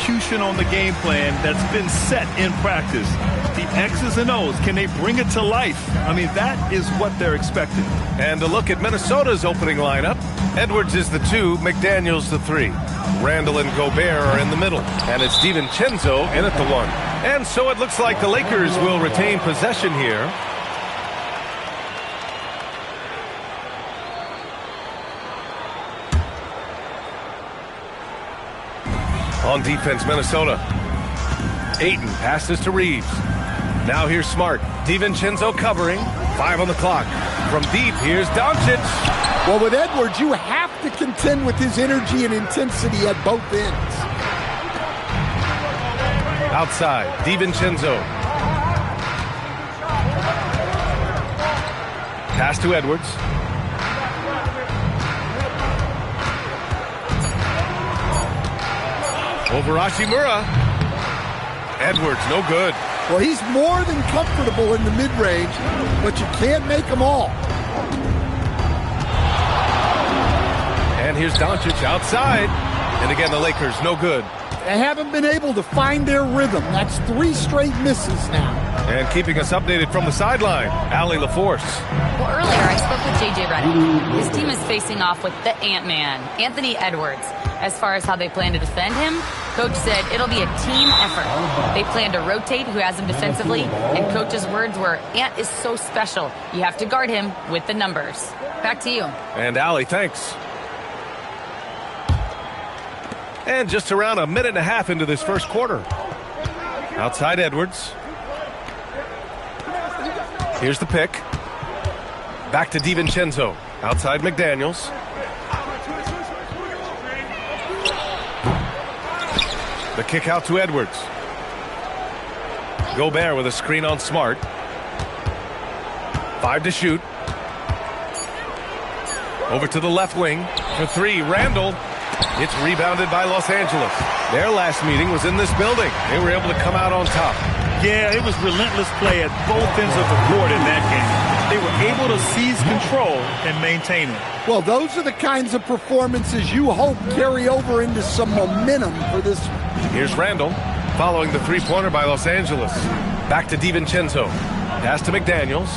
execution on the game plan that's been set in practice. The X's and O's, can they bring it to life? I mean, that is what they're expecting. And a look at Minnesota's opening lineup. Edwards is the 2, McDaniels the 3. Randall and Gobert are in the middle. And it's DiVincenzo in at the 1. And so it looks like the Lakers will retain possession here. On defense, Minnesota. Ayton passes to Reeves. Now here's Smart. DiVincenzo covering. 5 on the clock. From deep, here's Doncic. Well, with Edwards, you have to contend with his energy and intensity at both ends. Outside, DiVincenzo. Pass to Edwards. Over Hachimura. Edwards, no good. Well, he's more than comfortable in the mid-range, but you can't make them all. And here's Doncic outside. And again, the Lakers, no good. They haven't been able to find their rhythm. That's 3 straight misses now. And keeping us updated from the sideline, Allie LaForce. Well, earlier I spoke with J.J. Redick. His team is facing off with the Ant-Man, Anthony Edwards. As far as how they plan to defend him, Coach said it'll be a team effort. They plan to rotate who has him defensively, and Coach's words were, Ant is so special. You have to guard him with the numbers. Back to you. And Allie, thanks. And just around a minute and a half into this first quarter. Outside Edwards. Here's the pick. Back to DiVincenzo. Outside McDaniels. The kick out to Edwards. Gobert with a screen on Smart. 5 to shoot. Over to the left wing for 3. Randall. It's rebounded by Los Angeles. Their last meeting was in this building. They were able to come out on top. Yeah, it was relentless play at both ends of the court in that game. They were able to seize control and maintain it. Well, those are the kinds of performances you hope carry over into some momentum for this one. Here's Randall following the three-pointer by Los Angeles. Back to DiVincenzo. Pass to McDaniels.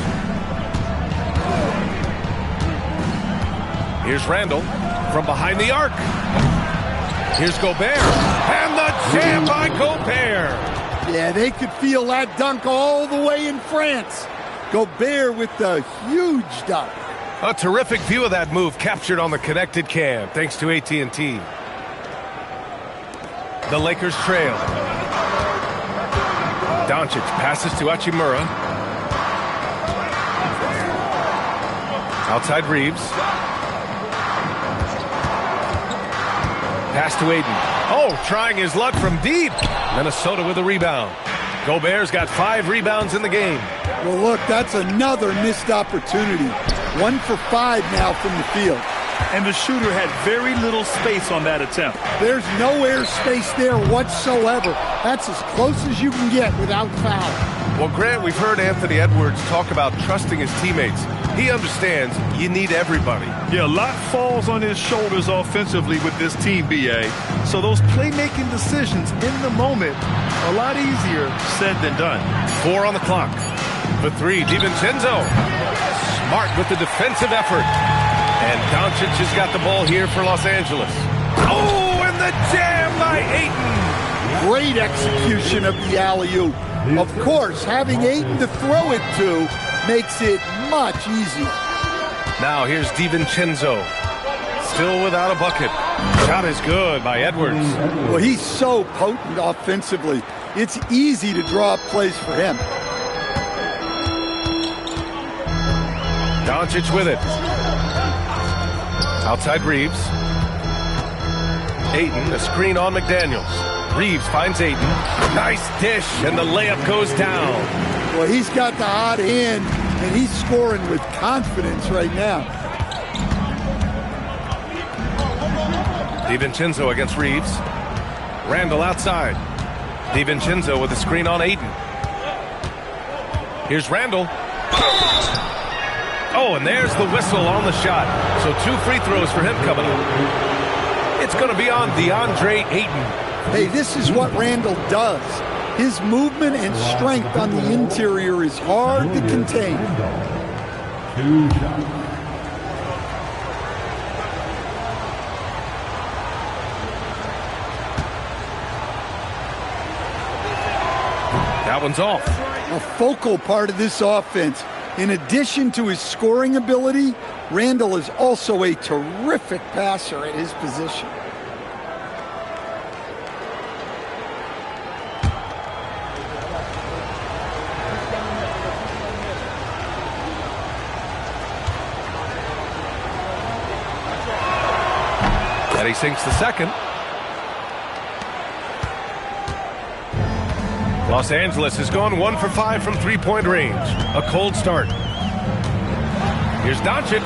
Here's Randall from behind the arc. Here's Gobert. And the jam by Gobert. Yeah, they could feel that dunk all the way in France. Gobert with the huge dunk. A terrific view of that move captured on the connected cam, thanks to AT&T. The Lakers trail. Doncic passes to Hachimura. Outside Reeves. Pass to Ayton. Oh, trying his luck from deep. Minnesota with a rebound. Gobert's got 5 rebounds in the game. Well, look, that's another missed opportunity. 1 for 5 now from the field. And the shooter had very little space on that attempt. There's no air space there whatsoever. That's as close as you can get without foul. Well, Grant, we've heard Anthony Edwards talk about trusting his teammates. He understands you need everybody. Yeah, a lot falls on his shoulders offensively with this team, B.A. So those playmaking decisions in the moment are a lot easier said than done. 4 on the clock. For 3, DiVincenzo. Smart with the defensive effort. And Doncic has got the ball here for Los Angeles. Oh, and the jam by Ayton. Great execution of the alley-oop. Of course, having Ayton to throw it to makes it much easier. Now here's DiVincenzo. Still without a bucket. Shot is good by Edwards. Well, he's so potent offensively. It's easy to draw up plays for him. Doncic with it. Outside Reeves. Ayton, a screen on McDaniels. Reeves finds Ayton. Nice dish, and the layup goes down. Well, he's got the hot hand, and he's scoring with confidence right now. DiVincenzo against Reeves. Randall outside. DiVincenzo with a screen on Ayton. Here's Randall. Oh, and there's the whistle on the shot. So 2 free throws for him coming up. It's going to be on DeAndre Ayton Hey, this is what Randall does. His movement and strength on the interior is hard to contain. 2 shots. That one's off. A focal part of this offense. In addition to his scoring ability, Randall is also a terrific passer at his position. And he sinks the second. Los Angeles has gone 1 for 5 from three-point range. A cold start. Here's Doncic.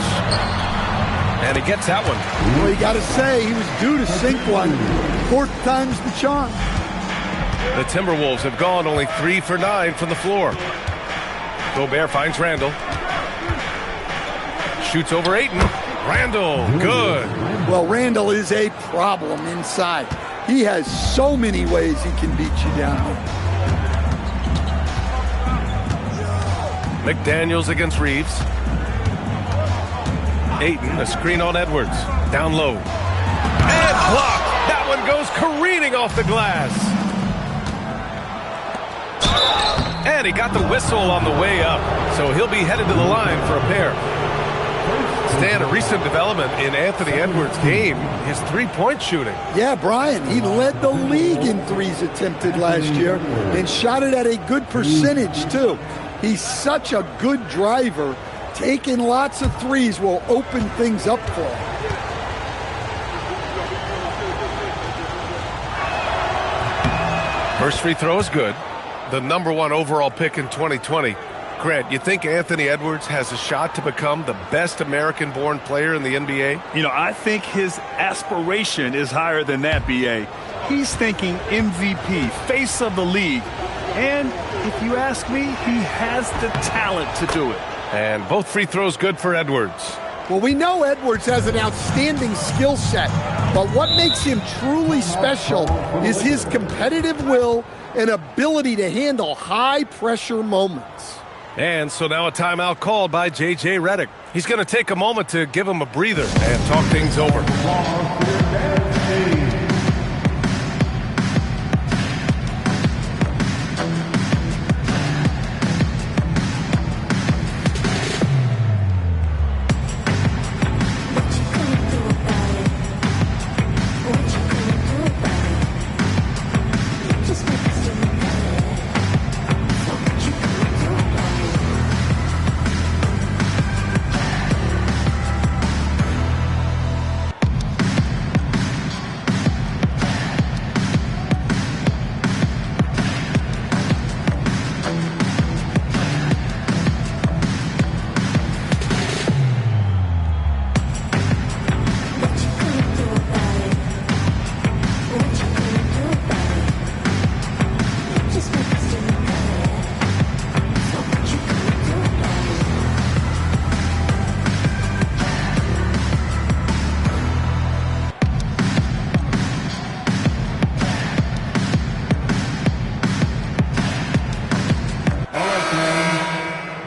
And he gets that one. Well, you got to say, he was due to sink one. 4th time's the charm. The Timberwolves have gone only 3 for 9 from the floor. Gobert finds Randall. Shoots over Ayton. Randall, good. Well, Randall is a problem inside. He has so many ways he can beat you down there. McDaniels against Reeves. Ayton, a screen on Edwards. Down low. And blocked. That one goes careening off the glass. And he got the whistle on the way up, so he'll be headed to the line for a pair. Stan, a recent development in Anthony Edwards' game, his three-point shooting. Yeah, Brian, he led the league in threes attempted last year and shot it at a good percentage, too. He's such a good driver. Taking lots of threes will open things up for him. First free throw is good. The #1 overall pick in 2020. Grant, you think Anthony Edwards has a shot to become the best American-born player in the NBA? You know, I think his aspiration is higher than that, B.A. He's thinking MVP, face of the league. And if you ask me, he has the talent to do it. And both free throws good for Edwards. Well, we know Edwards has an outstanding skill set, but what makes him truly special is his competitive will and ability to handle high-pressure moments. And so now a timeout called by J.J. Redick. He's going to take a moment to give him a breather and talk things over.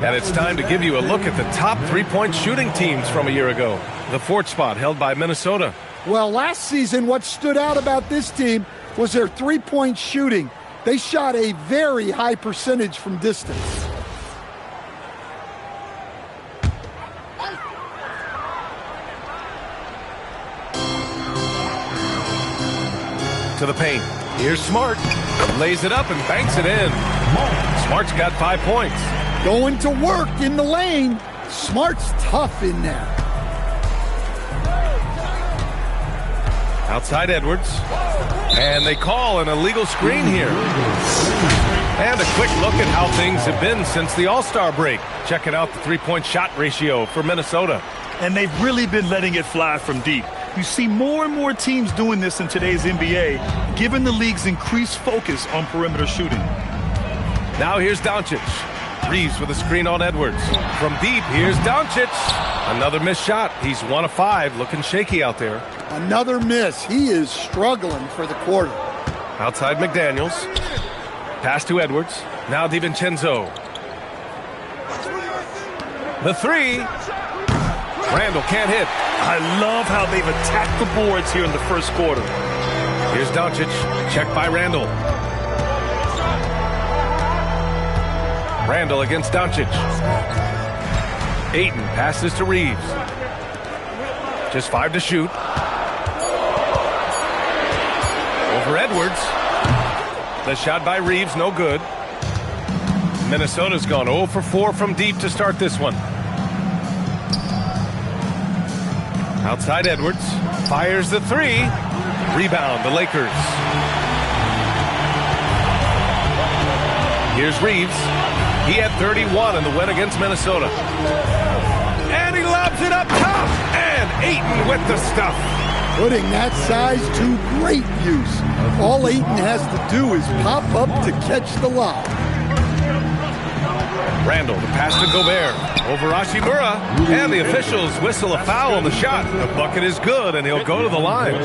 And it's time to give you a look at the top three-point shooting teams from a year ago. The 4th spot held by Minnesota. Well, last season, what stood out about this team was their three-point shooting. They shot a very high percentage from distance. To the paint. Here's Smart. Lays it up and banks it in. Smart's got 5 points. Going to work in the lane. Smart's tough in there. Outside Edwards. And they call an illegal screen here. And a quick look at how things have been since the All-Star break. Checking out the three-point shot ratio for Minnesota. And they've really been letting it fly from deep. You see more and more teams doing this in today's NBA, given the league's increased focus on perimeter shooting. Now here's Doncic. Reeves with a screen on Edwards. From deep, here's Doncic. Another missed shot. He's 1 of 5, looking shaky out there. Another miss. He is struggling for the quarter. Outside McDaniels. Pass to Edwards. Now DiVincenzo. The three. Randall can't hit. I love how they've attacked the boards here in the first quarter. Here's Doncic. Checked by Randall. Randall against Doncic. Ayton passes to Reeves. Just 5 to shoot. Over Edwards. The shot by Reeves, no good. Minnesota's gone 0 for 4 from deep to start this one. Outside Edwards. Fires the three. Rebound, the Lakers. Here's Reeves. He had 31 in the win against Minnesota. And he lobs it up top. And Ayton with the stuff. Putting that size to great use. All Ayton has to do is pop up to catch the lob. Randall, the pass to Gobert. Over Hachimura. And the officials whistle a foul on the shot. The bucket is good, and he'll go to the line.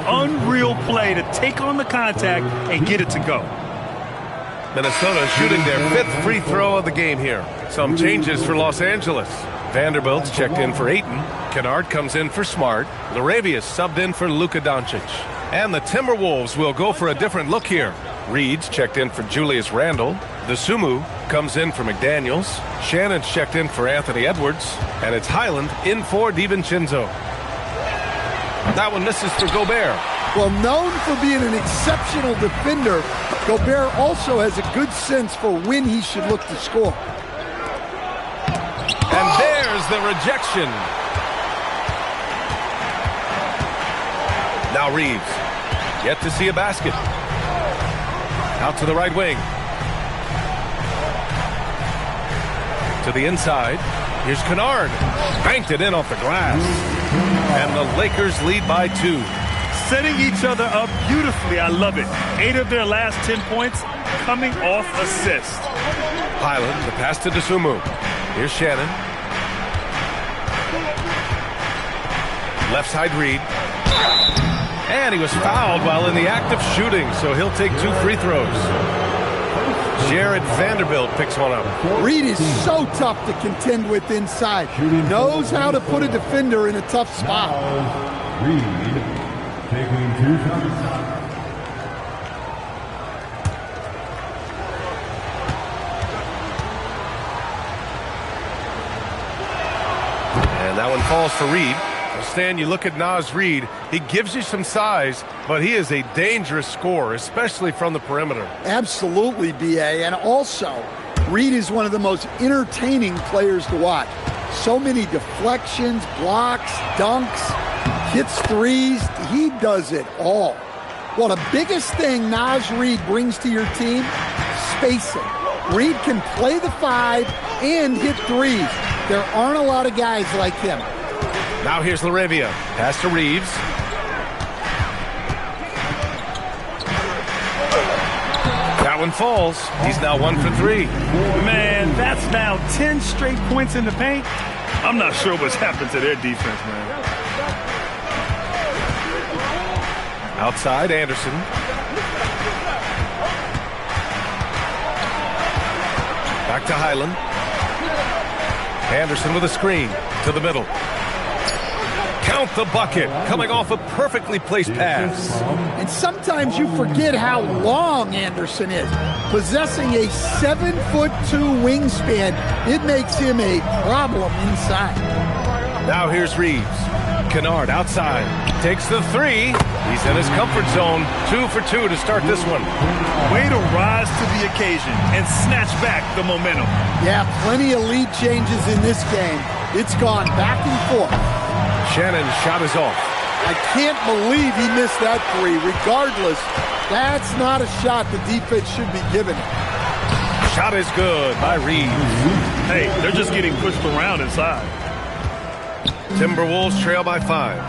Unreal play to take on the contact and get it to go. Minnesota shooting their 5th free throw of the game here. Some changes for Los Angeles. Vanderbilt's checked in for Ayton. Kunad comes in for Smart. Laravius subbed in for Luka Doncic. And the Timberwolves will go for a different look here. Reed's checked in for Julius Randle. The Sumu comes in for McDaniels. Shannon's checked in for Anthony Edwards. And it's Highland in for DiVincenzo. That one misses for Gobert. Well, known for being an exceptional defender, Gobert also has a good sense for when he should look to score. And there's the rejection. Now Reeves. Yet to see a basket. Out to the right wing. To the inside. Here's Kunad. Banked it in off the glass. And the Lakers lead by 2. Setting each other up beautifully. I love it. 8 of their last 10 points coming off assist. Highland, the pass to Dosunmu. Here's Shannon. Left side Reed. And he was fouled while in the act of shooting, so he'll take 2 free throws. Jared Vanderbilt picks one up. Reed is so tough to contend with inside. Knows how to put a defender in a tough spot. Reed taking 2 shots. And that one falls for Reed. Stan, you look at Naz Reid, he gives you some size, but he is a dangerous scorer, especially from the perimeter. Absolutely, B.A. And also, Reed is one of the most entertaining players to watch. So many deflections, blocks, dunks, hits threes. He does it all. Well, the biggest thing Naz Reid brings to your team, spacing. Reed can play the 5 and hit threes. There aren't a lot of guys like him. Now here's Laravia. Pass to Reeves. That one falls. He's now 1 for 3. Man, that's now 10 straight points in the paint. I'm not sure what's happened to their defense, man. Outside, Anderson. Back to Highland. Anderson with a screen to the middle. Count the bucket, coming off a perfectly placed pass. And sometimes you forget how long Anderson is. Possessing a 7'2" wingspan, it makes him a problem inside. Now here's Reeves. Kunad outside, takes the 3. He's in his comfort zone. 2 for 2 to start this one. Way to rise to the occasion and snatch back the momentum. Yeah, plenty of lead changes in this game. It's gone back and forth. Shannon's shot is off. I can't believe he missed that 3. Regardless, that's not a shot the defense should be giving him. Shot is good by Reeves. Hey, they're just getting pushed around inside. Timberwolves trail by 5.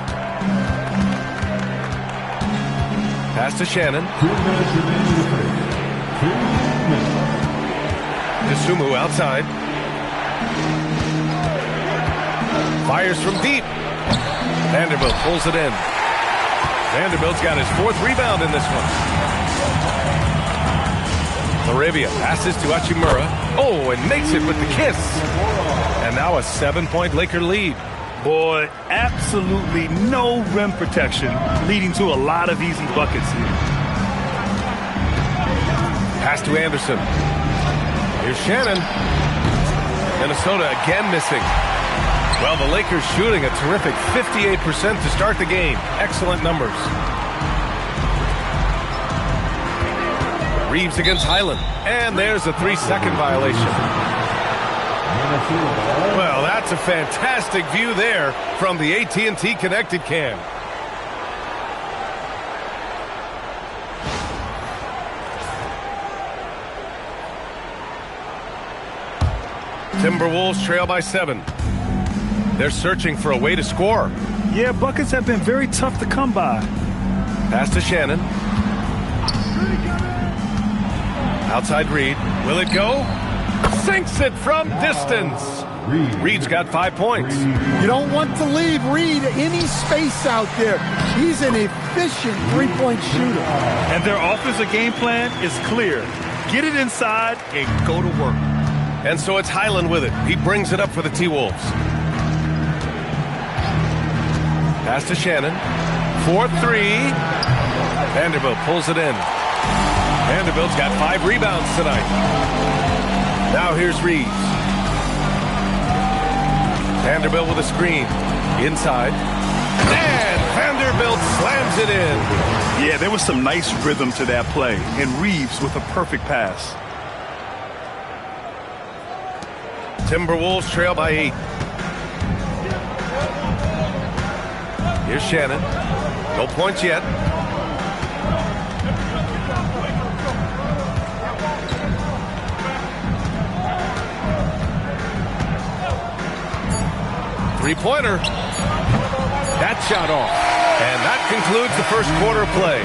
Pass to Shannon. 2 minutes remaining in the first. 2 minutes. Dosunmu outside. Fires from deep. Vanderbilt pulls it in. Vanderbilt's got his 4th rebound in this one. Laravia passes to Hachimura. Oh, and makes it with the kiss. And now a 7-point Laker lead. Boy, absolutely no rim protection, leading to a lot of easy buckets here. Pass to Anderson. Here's Shannon. Minnesota again missing. Well, the Lakers shooting a terrific 58% to start the game. Excellent numbers. Reeves against Highland. And there's a 3-second violation. Well, that's a fantastic view there from the AT&T Connected Cam. Timberwolves trail by 7. They're searching for a way to score. Yeah, buckets have been very tough to come by. Pass to Shannon. Outside Reed. Will it go? Sinks it from distance. Reed's got 5 points. You don't want to leave Reed any space out there. He's an efficient three-point shooter. And their offensive game plan is clear. Get it inside and go to work. And so it's Highland with it. He brings it up for the T-Wolves. Pass to Shannon. 4-3. Vanderbilt pulls it in. Vanderbilt's got 5 rebounds tonight. Now here's Reeves. Vanderbilt with a screen. Inside. And Vanderbilt slams it in. Yeah, there was some nice rhythm to that play. And Reeves with a perfect pass. Timberwolves trail by 8. Here's Shannon. No points yet. Three-pointer. That shot off. And that concludes the first quarter play.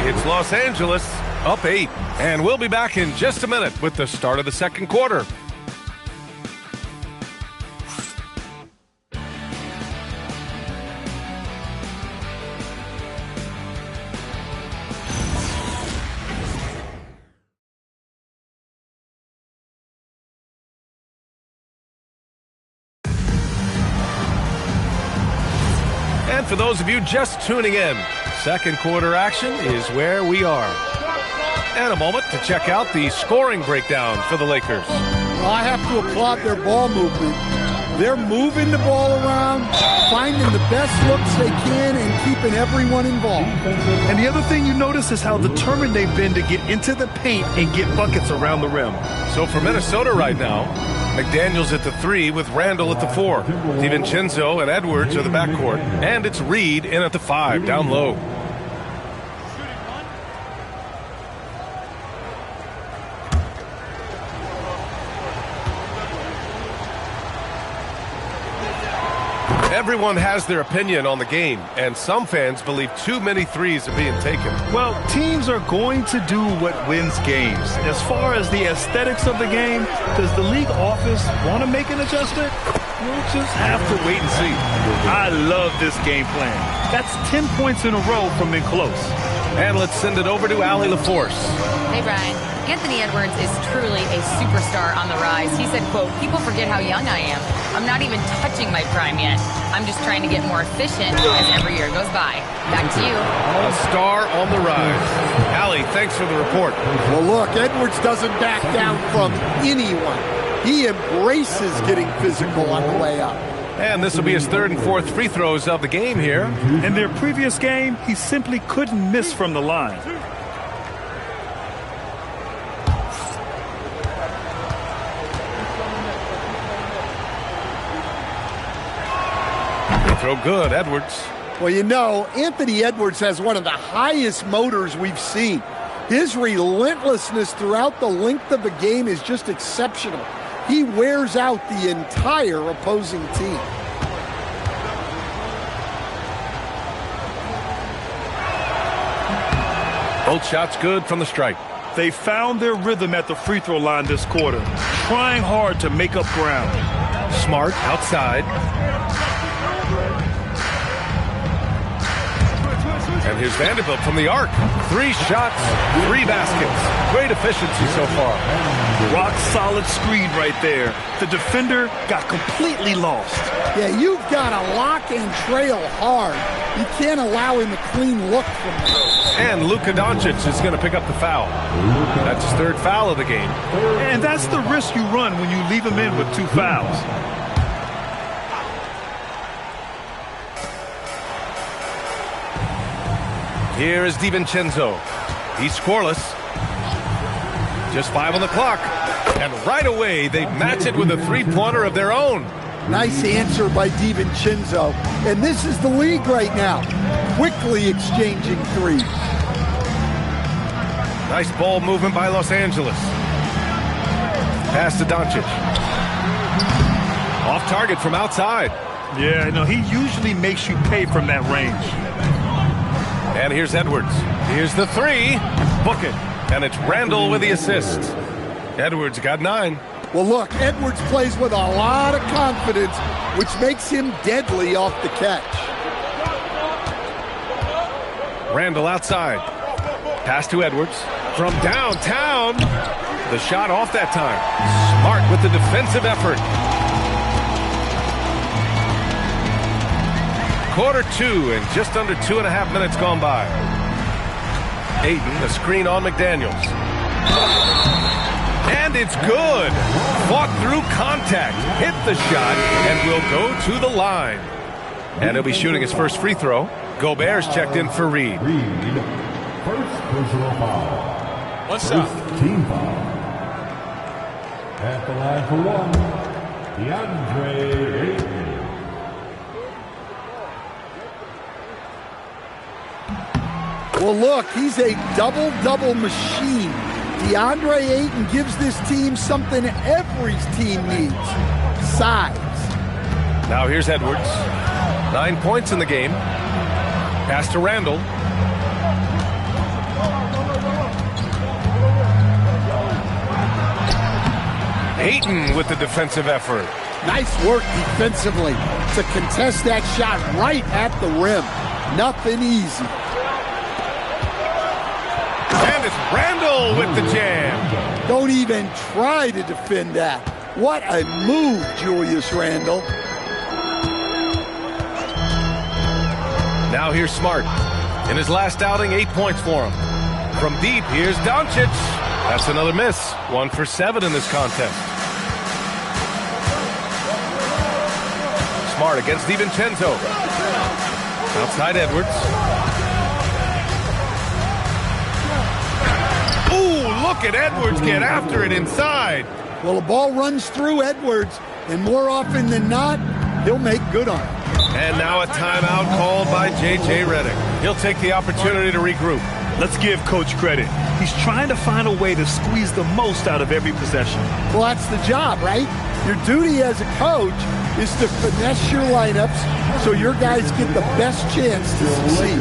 It's Los Angeles up 8. And we'll be back in just a minute with the start of the second quarter. And for those of you just tuning in, second quarter action is where we are. And a moment to check out the scoring breakdown for the Lakers. Well, I have to applaud their ball movement. They're moving the ball around, finding the best looks they can, and keeping everyone involved. And the other thing you notice is how determined they've been to get into the paint and get buckets around the rim. So for Minnesota right now, McDaniels at the 3 with Randall at the 4. DiVincenzo and Edwards are the backcourt. And it's Reed in at the 5, down low. Everyone has their opinion on the game, and some fans believe too many threes are being taken. Well, teams are going to do what wins games. As far as the aesthetics of the game, does the league office want to make an adjustment? We'll just have to wait and see. I love this game plan. That's 10 points in a row from being close. And let's send it over to Allie LaForce. Hey, Brian. Anthony Edwards is truly a superstar on the rise. He said, quote, "People forget how young I am. I'm not even touching my prime yet. I'm just trying to get more efficient as every year goes by." Back to you. A star on the rise. Allie, thanks for the report. Well, look, Edwards doesn't back down from anyone. He embraces getting physical on the way up. And this will be his 3rd and 4th free throws of the game here. In their previous game, he simply couldn't miss from the line. Throw good, Edwards. Well, you know, Anthony Edwards has one of the highest motors we've seen. His relentlessness throughout the length of the game is just exceptional. He wears out the entire opposing team. Both shots good from the stripe. They found their rhythm at the free throw line this quarter, trying hard to make up ground. Smart outside. And here's Vanderbilt from the arc. 3 shots, 3 baskets. Great efficiency so far. Rock solid screen right there. The defender got completely lost. Yeah, you've got to lock and trail hard. You can't allow him a clean look from there. And Luka Doncic is going to pick up the foul. That's his 3rd foul of the game. And that's the risk you run when you leave him in with 2 fouls. Here is DiVincenzo. He's scoreless. Just 5 on the clock. And right away, they match it with a 3-pointer of their own. Nice answer by DiVincenzo. And this is the league right now. Quickly exchanging threes. Nice ball movement by Los Angeles. Pass to Doncic. Off target from outside. Yeah, no, he usually makes you pay from that range. And here's Edwards. Here's the 3. Book it. And it's Randall with the assist. Edwards got 9. Well, look, Edwards plays with a lot of confidence, which makes him deadly off the catch. Randall outside. Pass to Edwards. From downtown. The shot off that time. Smart with the defensive effort. Quarter 2 and just under 2.5 minutes gone by. Ayton, the screen on McDaniels. And it's good. Fought through contact. Hit the shot and will go to the line. And he'll be shooting his first free throw. Gobert's checked in for Reed. First personal foul. What's up? First team foul. At the line for 1, DeAndre Ayton. Well, look, he's a double-double machine. DeAndre Ayton gives this team something every team needs: size. Now here's Edwards. 9 points in the game. Pass to Randall. Ayton with the defensive effort. Nice work defensively to contest that shot right at the rim. Nothing easy. And it's Randall with the jam. Don't even try to defend that. What a move, Julius Randle. Now here's Smart. In his last outing, 8 points for him. From deep, here's Doncic. That's another miss. 1 for 7 in this contest. Smart against DiVincenzo. Outside Edwards. Ooh, look at Edwards get after it inside. Well, the ball runs through Edwards, and more often than not, he'll make good on it. And now a timeout called by J.J. Redick. He'll take the opportunity to regroup. Let's give Coach credit. He's trying to find a way to squeeze the most out of every possession. Well, that's the job, right? Your duty as a coach is to finesse your lineups so your guys get the best chance to succeed.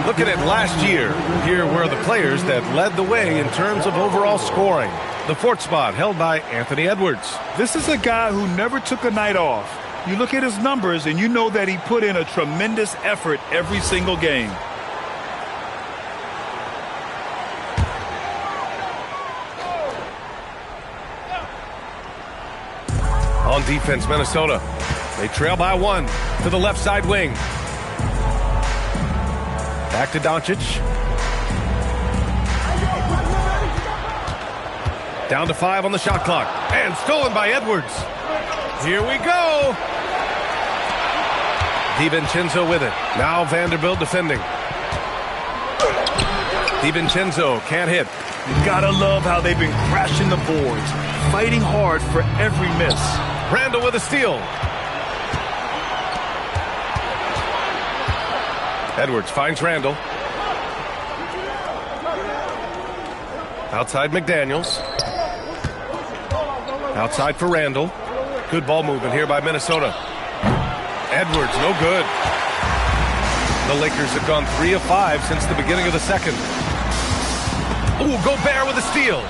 Look at it last year. Here were the players that led the way in terms of overall scoring. The 4th spot held by Anthony Edwards. This is a guy who never took a night off. You look at his numbers and you know that he put in a tremendous effort every single game. On On defense, Minnesota. They trail by 1 to the left side wing. Back to Doncic. Down to 5 on the shot clock. And stolen by Edwards. Here we go. DiVincenzo with it. Now Vanderbilt defending. DiVincenzo can't hit. You gotta love how they've been crashing the boards, fighting hard for every miss. Randall with a steal. Edwards finds Randall. Outside McDaniels. Outside for Randall. Good ball movement here by Minnesota. Edwards, no good. The Lakers have gone 3 of 5 since the beginning of the second. Ooh, Gobert with a steal.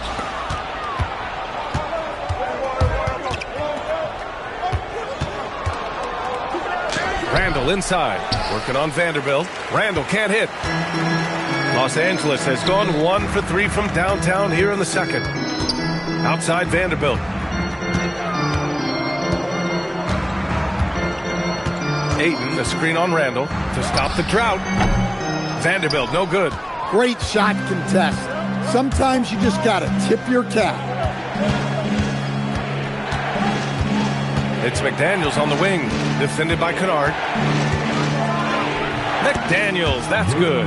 Randall inside, working on Vanderbilt. Randall can't hit. Los Angeles has gone 1 for 3 from downtown here in the second. Outside Vanderbilt. Ayton, a screen on Randall to stop the drought. Vanderbilt, no good. Great shot contest. Sometimes you just got to tip your cap. It's McDaniels on the wing, defended by Kunad. McDaniels, that's good.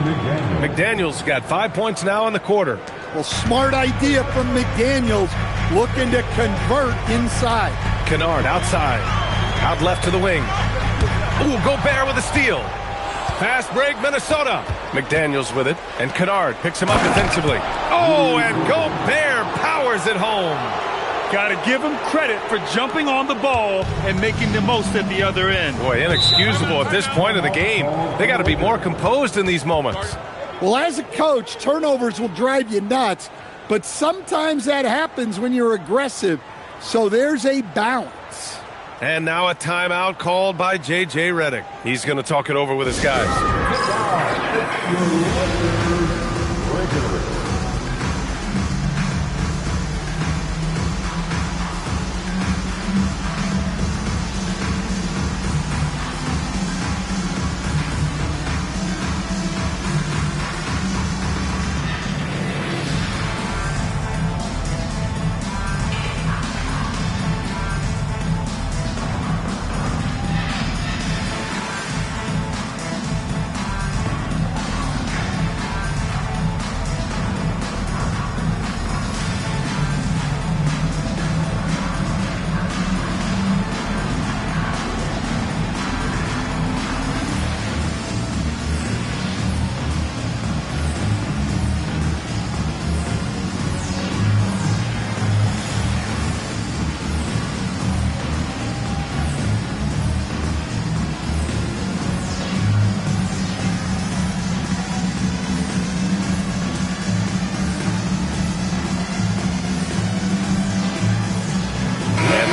McDaniels got 5 points now in the quarter. Well, smart idea from McDaniels, looking to convert inside. Kunad outside, out left to the wing. Ooh, Gobert with a steal. Fast break, Minnesota. McDaniels with it, and Kunad picks him up defensively. Oh, and Gobert powers it home. Got to give him credit for jumping on the ball and making the most at the other end. Boy, inexcusable at this point of the game. They got to be more composed in these moments. Well, as a coach, turnovers will drive you nuts, but sometimes that happens when you're aggressive. So there's a balance. And now a timeout called by J.J. Redick. He's going to talk it over with his guys.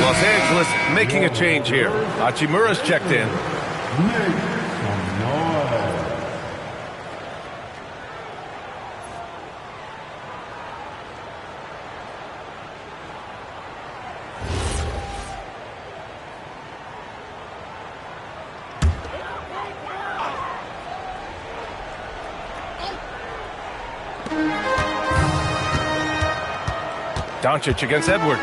Los Angeles making a change here. Hachimura's checked in. Doncic against Edwards.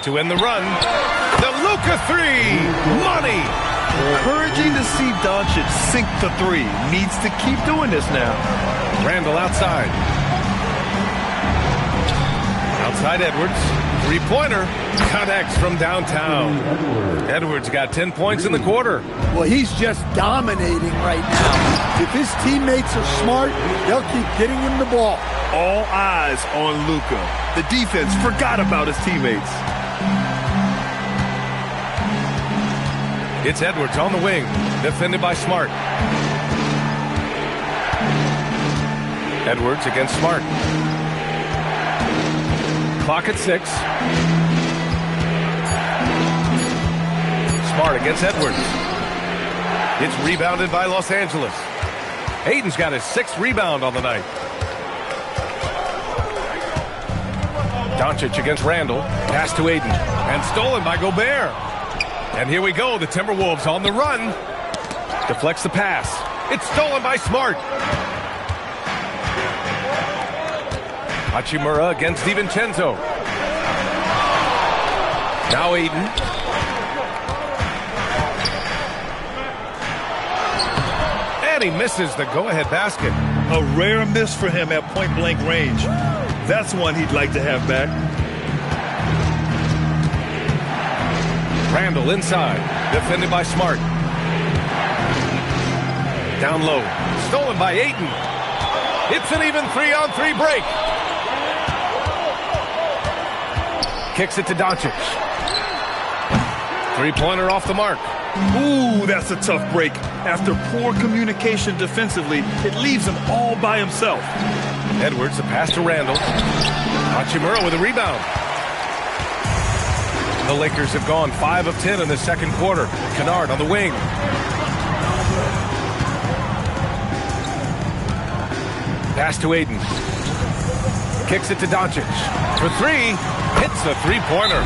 To end the run, the Luka three, money. Encouraging to see Doncic sink the three. Needs to keep doing this now. Randall outside. Outside Edwards. Three-pointer. Connects from downtown. Edwards got 10 points in the quarter. Well, he's just dominating right now. If his teammates are smart, they'll keep getting him the ball. All eyes on Luka. The defense forgot about his teammates. It's Edwards on the wing, defended by Smart. Edwards against Smart. Clock at 6. Smart against Edwards. It's rebounded by Los Angeles. Ayton's got his 6th rebound on the night. Doncic against Randall. Pass to Aiden. And stolen by Gobert. And here we go. The Timberwolves on the run. Deflects the pass. It's stolen by Smart. Hachimura against DiVincenzo. Now Aiden. And he misses the go-ahead basket. A rare miss for him at point-blank range. That's one he'd like to have back. Randall inside. Defended by Smart. Down low. Stolen by Ayton. It's an even 3-on-3 break. Kicks it to Doncic. Three-pointer off the mark. Ooh, that's a tough break. After poor communication defensively, it leaves him all by himself. Edwards, a pass to Randall. Hachimura with a rebound. The Lakers have gone 5 of 10 in the second quarter. Kunad on the wing. Pass to Aiden. Kicks it to Doncic. For three. Hits a three-pointer.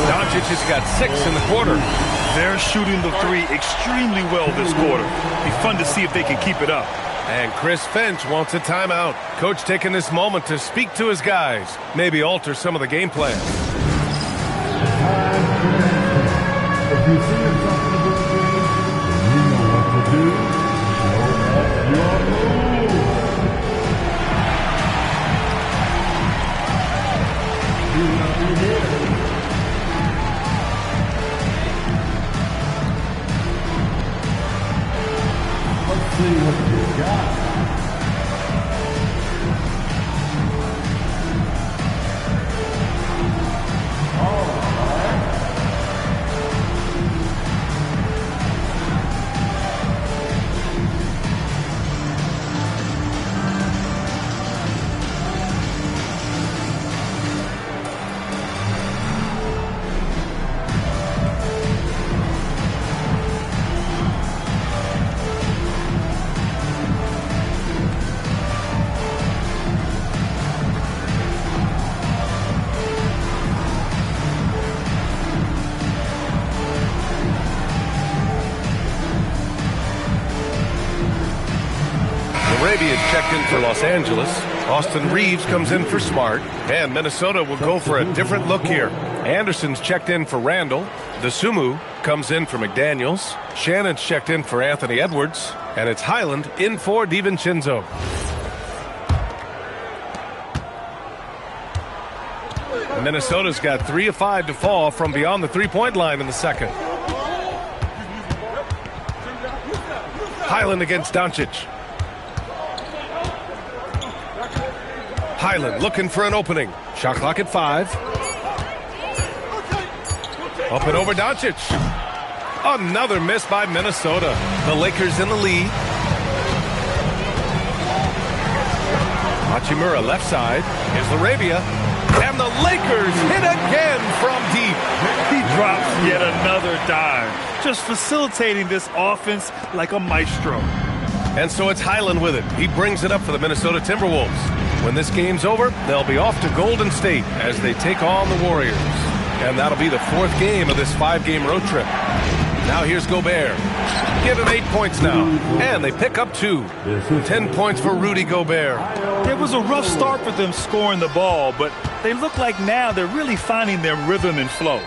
Doncic has got 6 in the quarter. They're shooting the three extremely well this quarter. Be fun to see if they can keep it up. And Chris Finch wants a timeout. Coach taking this moment to speak to his guys. Maybe alter some of the game plan. If you see yourself in a good game, you know what to do. Show us your moves. You will be here. Let's see what you got. All right. Arabia checked in for Los Angeles. Austin Reeves comes in for Smart. And Minnesota will go for a different look here. Anderson's checked in for Randall. DeSumo comes in for McDaniels. Shannon's checked in for Anthony Edwards. And it's Highland in for DiVincenzo. Minnesota's got 3 of 5 to fall from beyond the three-point line in the second. Highland against Doncic. Highland looking for an opening. Shot clock at 5. Up and over Doncic. Another miss by Minnesota. The Lakers in the lead. Hachimura left side. Here's Arabia. And the Lakers hit again from deep. He drops yet another dime. Just facilitating this offense like a maestro. And so it's Highland with it. He brings it up for the Minnesota Timberwolves. When this game's over, they'll be off to Golden State as they take on the Warriors. And that'll be the 4th game of this 5-game road trip. Now here's Gobert. Given 8 points now. And they pick up 2. 10 points for Rudy Gobert. It was a rough start for them scoring the ball, but they look like now they're really finding their rhythm and flow.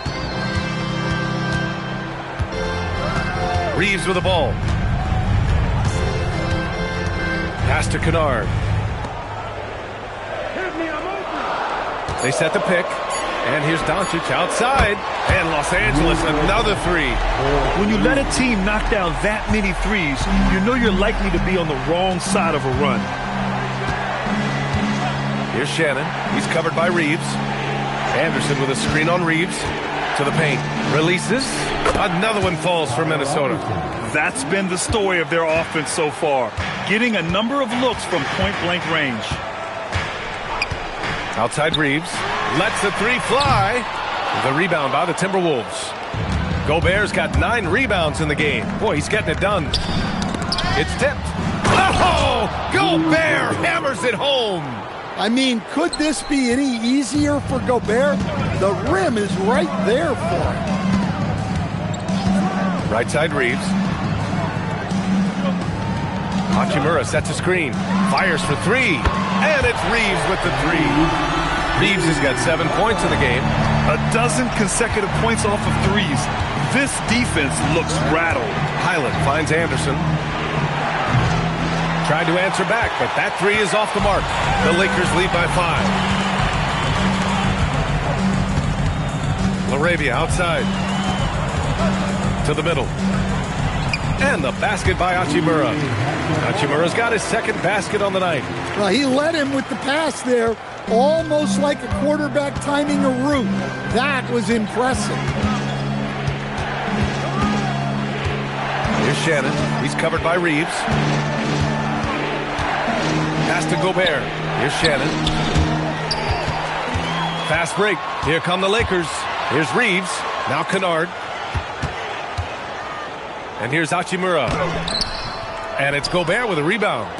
Reeves with the ball. Pass to Kunad. They set the pick. And here's Doncic outside. And Los Angeles, another 3. When you let a team knock down that many threes, you know you're likely to be on the wrong side of a run. Here's Shannon. He's covered by Reeves. Anderson with a screen on Reeves. To the paint. Releases. Another one falls for Minnesota. That's been the story of their offense so far. Getting a number of looks from point-blank range. Outside Reeves. Lets the 3 fly. The rebound by the Timberwolves. Gobert's got 9 rebounds in the game. Boy, he's getting it done. It's tipped. Oh! Gobert hammers it home. I mean, could this be any easier for Gobert? The rim is right there for him. Right side Reeves. Hachimura sets a screen. Fires for three. And it's Reeves with the three. Reeves has got 7 points in the game. A dozen consecutive points off of threes. This defense looks rattled. Highland finds Anderson. Tried to answer back, but that three is off the mark. The Lakers lead by 5. LaRavia outside. To the middle. And the basket by Hachimura. Hachimura's got his second basket on the night. Well, he led him with the pass there, almost like a quarterback timing a route. That was impressive. Here's Shannon. He's covered by Reeves. Pass to Gobert. Here's Shannon. Fast break. Here come the Lakers. Here's Reeves. Now Kunad. And here's Hachimura. And it's Gobert with a rebound.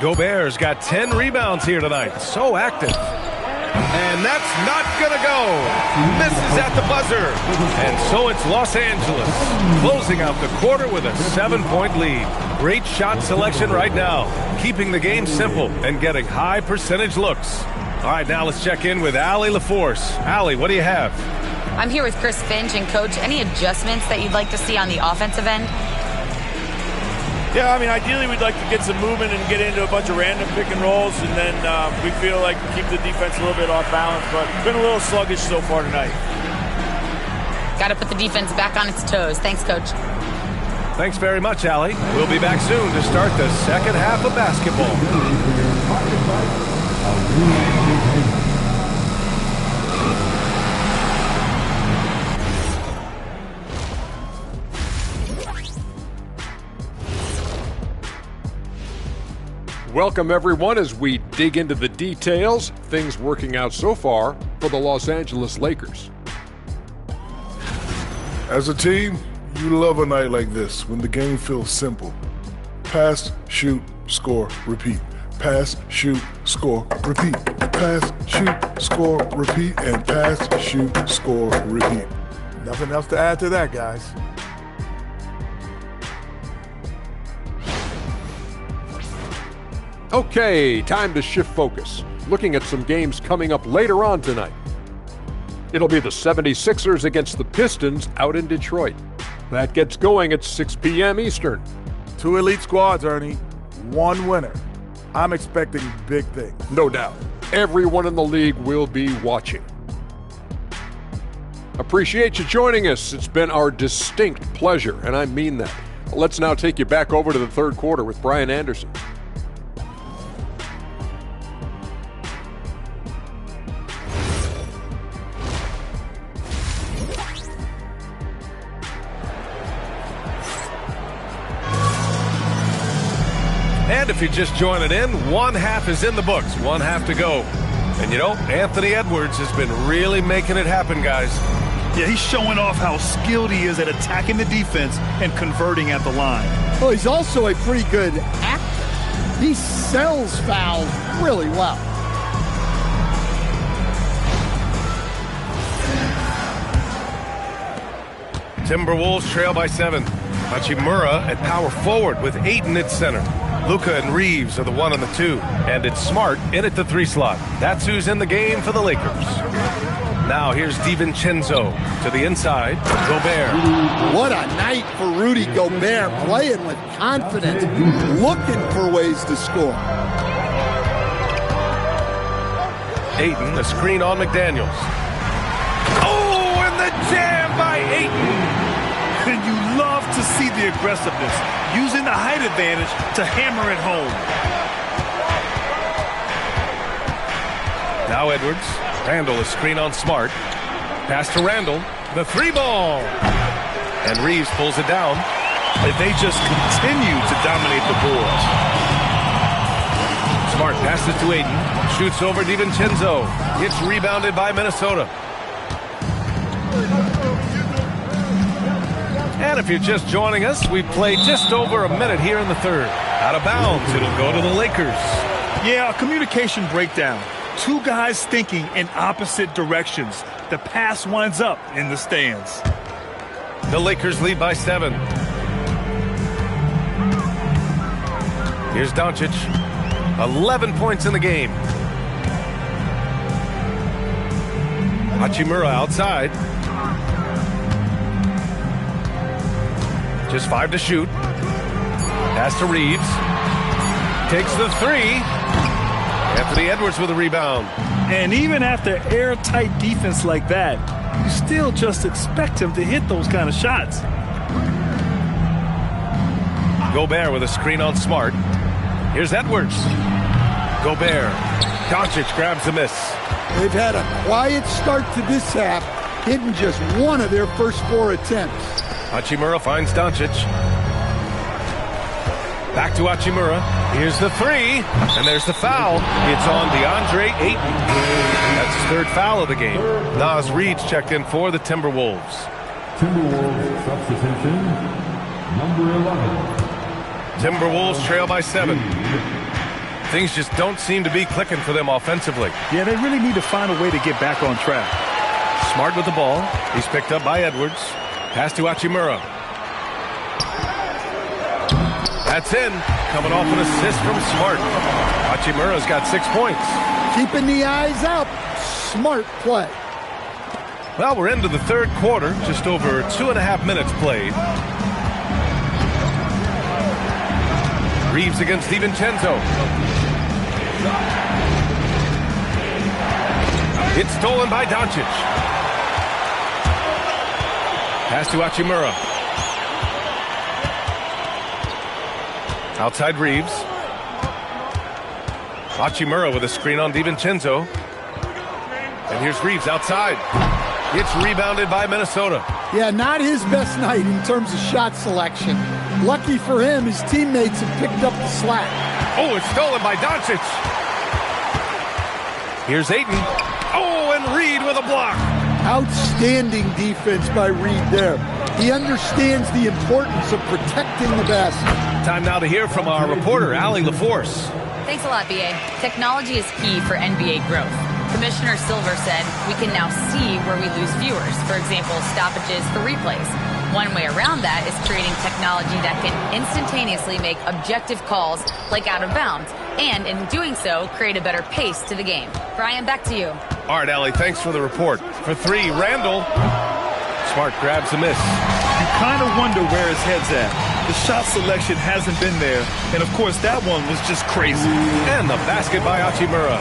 Gobert's got 10 rebounds here tonight. So active. And that's not going to go. Misses at the buzzer. And so it's Los Angeles closing out the quarter with a 7-point lead. Great shot selection right now. Keeping the game simple and getting high percentage looks. All right, now let's check in with Allie LaForce. Allie, what do you have? I'm here with Chris Finch. And, Coach, any adjustments that you'd like to see on the offensive end? Yeah, I mean, ideally we'd like to get some movement and get into a bunch of random pick and rolls, and then we feel like we keep the defense a little bit off balance, but it's been a little sluggish so far tonight. Got to put the defense back on its toes. Thanks, Coach. Thanks very much, Allie. We'll be back soon to start the second half of basketball. Welcome, everyone, as we dig into the details. Things working out so far for the Los Angeles Lakers. As a team, you love a night like this when the game feels simple. Pass, shoot, score, repeat. Pass, shoot, score, repeat. Pass, shoot, score, repeat. And pass, shoot, score, repeat. Nothing else to add to that, guys. Okay, time to shift focus. Looking at some games coming up later on tonight. It'll be the 76ers against the Pistons out in Detroit. That gets going at 6 p.m. Eastern. 2 elite squads, Ernie. 1 winner. I'm expecting big things. No doubt. Everyone in the league will be watching. Appreciate you joining us. It's been our distinct pleasure, and I mean that. Let's now take you back over to the third quarter with Brian Anderson. And if you're just joining in, one half is in the books, one half to go. And you know, Anthony Edwards has been really making it happen, guys. Yeah, he's showing off how skilled he is at attacking the defense and converting at the line. Well, he's also a pretty good actor. He sells fouls really well. Timberwolves trail by 7. Hachimura at power forward with Ayton at center. Luka and Reeves are the 1 and the 2. And it's Smart in at the 3 slot. That's who's in the game for the Lakers. Now here's DiVincenzo to the inside. Gobert. What a night for Rudy Gobert, playing with confidence, looking for ways to score. Ayton, a screen on McDaniels. Oh, and the jam by Ayton. And you love to see the aggressiveness, using the height advantage to hammer it home. Now Edwards. Randall, a screen on Smart. Pass to Randall. The 3-ball. And Reeves pulls it down. And they just continue to dominate the boards. Smart passes to Ayton. Shoots over DiVincenzo. Gets rebounded by Minnesota. And if you're just joining us, we've played just over a minute here in the third. Out of bounds, it'll go to the Lakers. Yeah, a communication breakdown. Two guys thinking in opposite directions. The pass winds up in the stands. The Lakers lead by 7. Here's Doncic. 11 points in the game. Hachimura outside. Just 5 to shoot. Pass to Reeves. Takes the 3. Anthony Edwards with a rebound. And even after airtight defense like that, you still just expect him to hit those kind of shots. Gobert with a screen on Smart. Here's Edwards. Gobert. Doncic grabs the miss. They've had a quiet start to this half, hitting just one of their first 4 attempts. Hachimura finds Doncic. Back to Hachimura. Here's the 3. And there's the foul. It's on DeAndre Ayton. That's his 3rd foul of the game. Naz Reid's checked in for the Timberwolves. Timberwolves substitution, number 11. Timberwolves trail by 7. Things just don't seem to be clicking for them offensively. Yeah, they really need to find a way to get back on track. Smart with the ball. He's picked up by Edwards. Pass to Hachimura. That's in. Coming off an assist from Smart. Hachimura's got 6 points. Keeping the eyes up. Smart play. Well, we're into the 3rd quarter. Just over 2.5 minutes played. Reeves against DiVincenzo. It's stolen by Doncic. Pass to Hachimura. Outside Reeves. Hachimura with a screen on DiVincenzo. And here's Reeves outside. It's rebounded by Minnesota. Yeah, not his best night in terms of shot selection. Lucky for him, his teammates have picked up the slack. Oh, it's stolen by Doncic. Here's Ayton. Oh, and Reed with a block. Outstanding defense by Reed there. He understands the importance of protecting the basket. Time now to hear from our reporter, Allie LaForce. Thanks a lot, BA. Technology is key for NBA growth. Commissioner Silver said we can now see where we lose viewers. For example, stoppages for replays. One way around that is creating technology that can instantaneously make objective calls like out of bounds, and in doing so, create a better pace to the game. Brian, back to you. All right, Allie, thanks for the report. For 3, Randall. Smart grabs the miss. You kind of wonder where his head's at. The shot selection hasn't been there, and of course that one was just crazy. And the basket by Hachimura.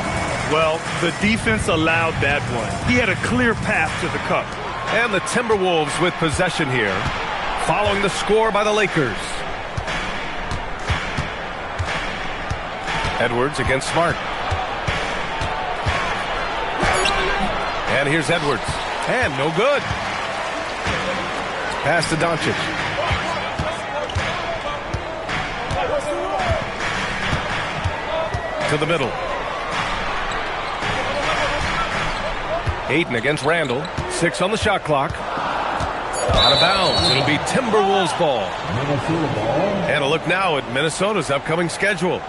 Well, the defense allowed that one. He had a clear path to the cup. And the Timberwolves with possession here, following the score by the Lakers. Edwards against Smart. And here's Edwards. And no good. Pass to Doncic. To the middle. Ayton against Randall. 6 on the shot clock. Out of bounds. It'll be Timberwolves ball. And a look now at Minnesota's upcoming schedule.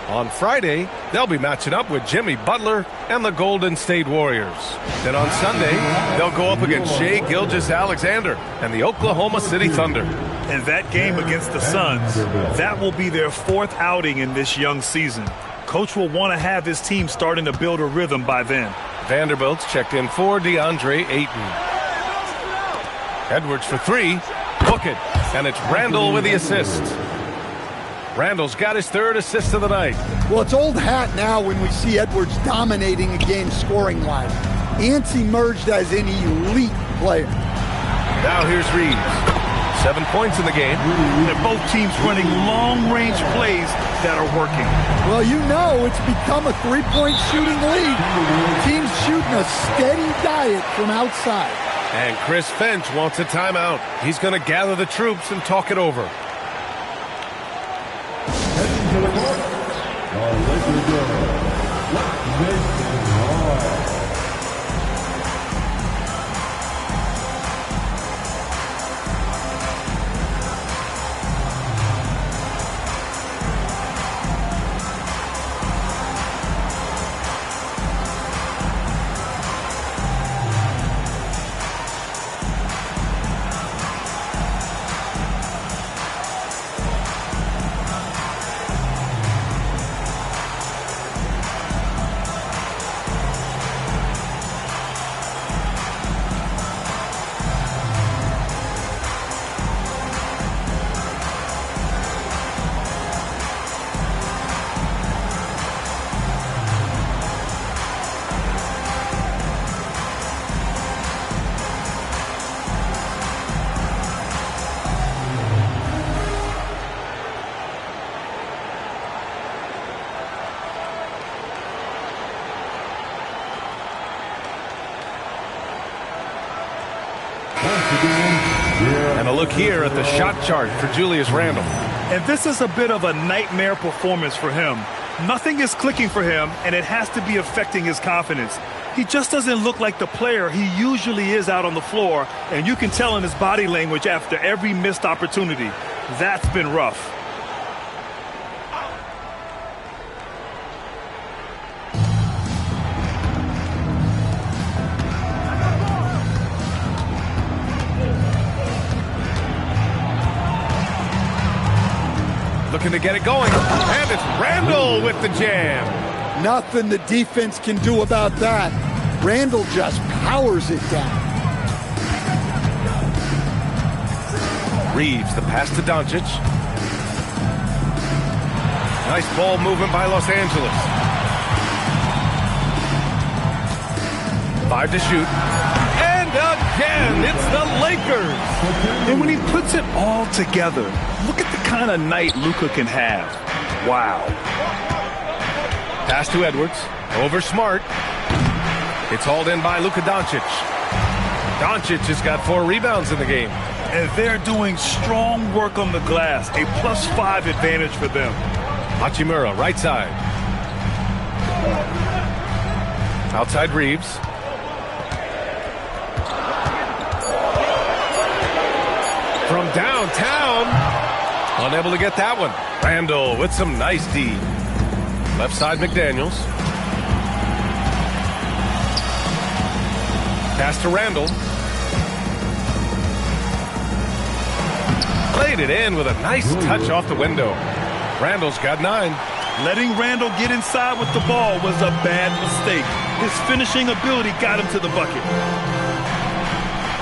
On Friday, they'll be matching up with Jimmy Butler and the Golden State Warriors. Then on Sunday, they'll go up against Shai Gilgeous-Alexander and the Oklahoma City Thunder. And that game against the Suns, that will be their 4th outing in this young season. Coach will want to have his team starting to build a rhythm by then. Vanderbilt's checked in for DeAndre Ayton. Edwards for 3. Book it. And it's Randall with the assist. Randall's got his 3rd assist of the night. Well, it's old hat now when we see Edwards dominating a game scoring line. Ants emerged as an elite player. Now here's Reeves. 7 points in the game. And both teams running long-range plays that are working. Well, you know it's become a 3-point shooting league. Teams shooting a steady diet from outside. And Chris Finch wants a timeout. He's going to gather the troops and talk it over. And a look here at the shot chart for Julius Randle. And this is a bit of a nightmare performance for him. Nothing is clicking for him, and it has to be affecting his confidence. He just doesn't look like the player he usually is out on the floor, and you can tell in his body language after every missed opportunity. That's been rough. Looking to get it going, and it's Randle with the jam. Nothing the defense can do about that. Randle just powers it down. Reeves, the pass to Doncic. Nice ball movement by Los Angeles. 5 to shoot. And again, it's the Lakers. And when he puts it all together, look at the kind of night Luka can have. Wow. Pass to Edwards. Over Smart. It's hauled in by Luka Doncic. Doncic has got 4 rebounds in the game. And they're doing strong work on the glass. A +5 advantage for them. Hachimura, right side. Outside Reeves. From downtown. Unable to get that one. Randle with some nice D. Left side McDaniels. Pass to Randle. Played it in with a nice touch off the window. Randle's got 9. Letting Randle get inside with the ball was a bad mistake. His finishing ability got him to the bucket.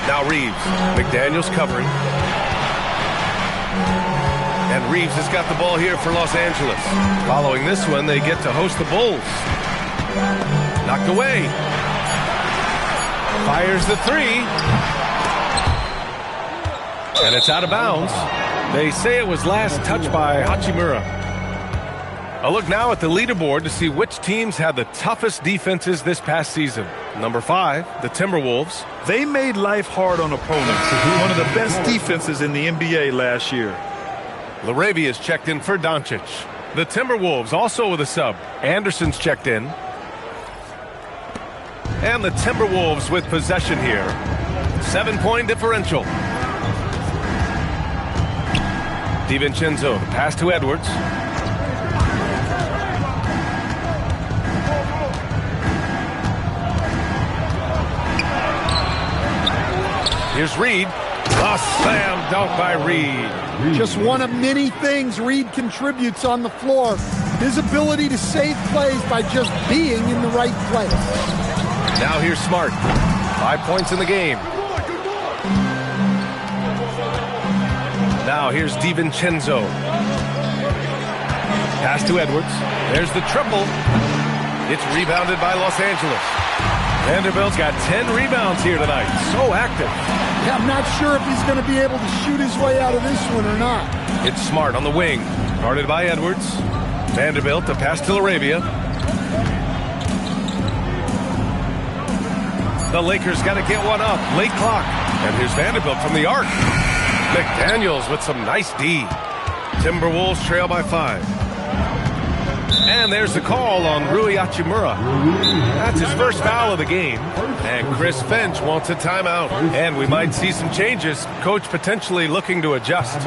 Now Reeves. McDaniels covering. And Reeves has got the ball here for Los Angeles. Following this one, they get to host the Bulls. Knocked away. Fires the 3. And it's out of bounds. They say it was last touched by Hachimura. A look now at the leaderboard to see which teams had the toughest defenses this past season. Number 5, the Timberwolves. They made life hard on opponents. One of the best defenses in the NBA last year. Larabia's checked in for Doncic. The Timberwolves also with a sub. Anderson's checked in. And the Timberwolves with possession here. 7-point differential. DiVincenzo, the pass to Edwards. Here's Reed. A slam dunk by Reed. Just one of many things Reed contributes on the floor. His ability to save plays by just being in the right place. Now here's Smart. 5 points in the game. Now here's DiVincenzo. Pass to Edwards. There's the triple. It's rebounded by Los Angeles. Vanderbilt's got 10 rebounds here tonight. So active. Yeah, I'm not sure if he's going to be able to shoot his way out of this one or not. It's Smart on the wing. Guarded by Edwards. Vanderbilt, the pass to Arabia. The Lakers got to get one up. Late clock. And here's Vanderbilt from the arc. McDaniels with some nice D. Timberwolves trail by 5. And there's the call on Rui Hachimura. That's his first foul of the game. And Chris Finch wants a timeout. And we might see some changes. Coach potentially looking to adjust.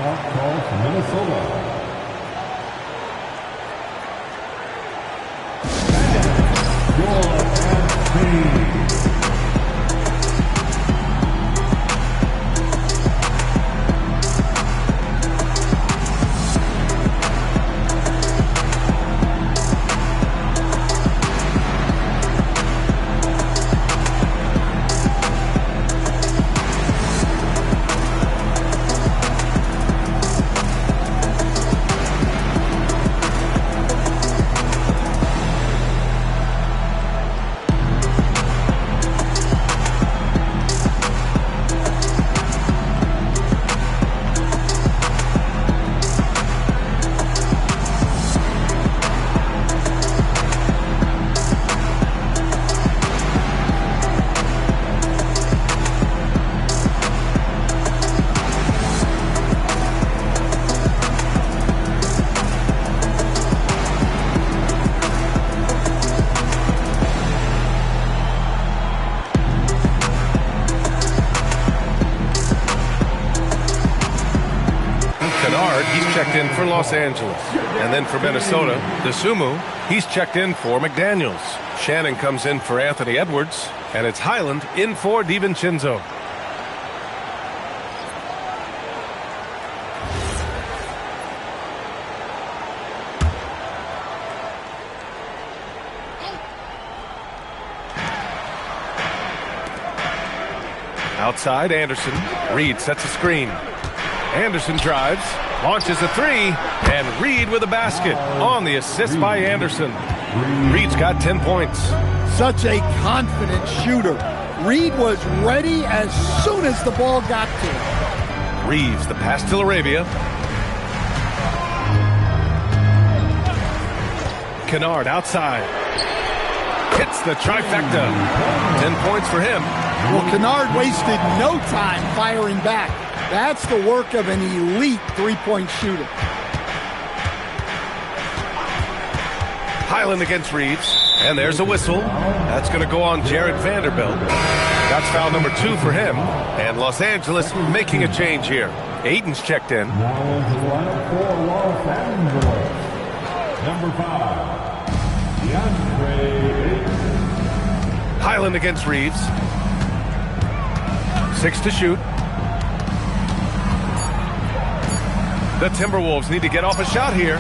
Kennard, he's checked in for Los Angeles. And then for Minnesota, DeSumo, he's checked in for McDaniels. Shannon comes in for Anthony Edwards. And it's Highland in for DiVincenzo. Outside, Anderson. Reed sets a screen. Anderson drives, launches a three, and Reed with a basket on the assist by Anderson. Reed's got 10 points. Such a confident shooter. Reed was ready as soon as the ball got to him. Reeves, the pass to Arabia. Kennard outside. Hits the trifecta. 10 points for him. Well, Kennard wasted no time firing back. That's the work of an elite three-point shooter. Highland against Reeves. And there's a whistle. That's going to go on Jared Vanderbilt. That's foul number 2 for him. And Los Angeles making a change here. Aiton's checked in. Now into the lineup for Los Angeles. Number 5, DeAndre Ayton. Highland against Reeves. 6 to shoot. The Timberwolves need to get off a shot here.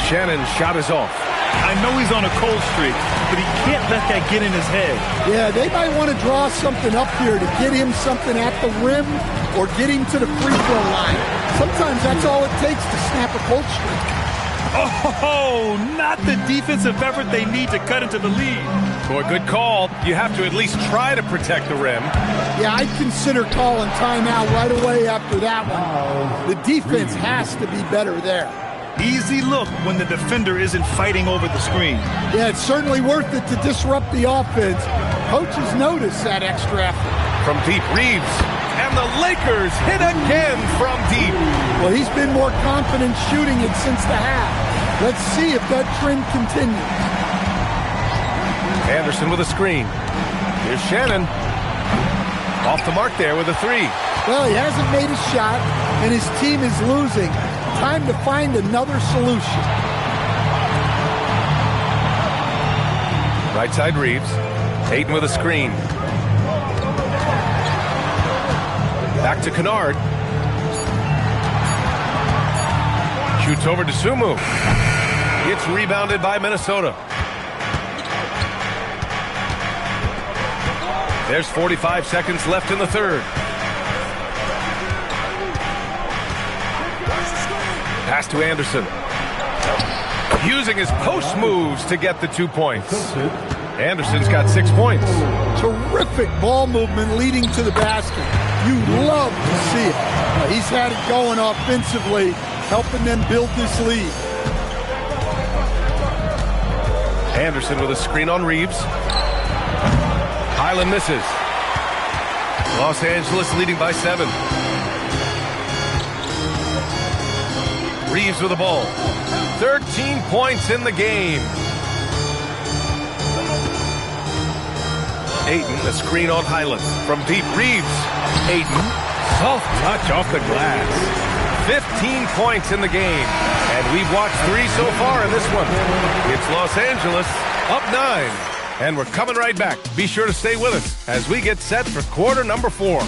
Shannon's shot is off. I know he's on a cold streak, but he can't let that get in his head. Yeah, they might want to draw something up here to get him something at the rim or get him to the free throw line. Sometimes that's all it takes to snap a cold streak. Oh, not the defensive effort they need to cut into the lead. Boy, good call. You have to at least try to protect the rim. Yeah, I'd consider calling timeout right away after that one. The defense has to be better there. Easy look when the defender isn't fighting over the screen. Yeah, it's certainly worth it to disrupt the offense. Coaches notice that extra effort. From deep, Reeves. And the Lakers hit again from deep. Well, he's been more confident shooting it since the half. Let's see if that trend continues. Anderson with a screen. Here's Shannon. Off the mark there with a three. Well, he hasn't made a shot, and his team is losing. Time to find another solution. Right side, Reeves. Ayton with a screen. Back to Kennard. Shoots over to Sumu. It's rebounded by Minnesota. There's 45 seconds left in the third. Pass to Anderson. Using his post moves to get the 2 points. Anderson's got 6 points. Terrific ball movement leading to the basket. You love to see it. He's had it going offensively, helping them build this lead. Anderson with a screen on Reeves. Highland misses. Los Angeles leading by 7. Reeves with the ball. 13 points in the game. Ayton, the screen on Highland. From deep, Reeves. Ayton, soft touch off the glass. 15 points in the game. And we've watched 3 so far in this one. It's Los Angeles up 9. And we're coming right back. Be sure to stay with us as we get set for quarter number 4.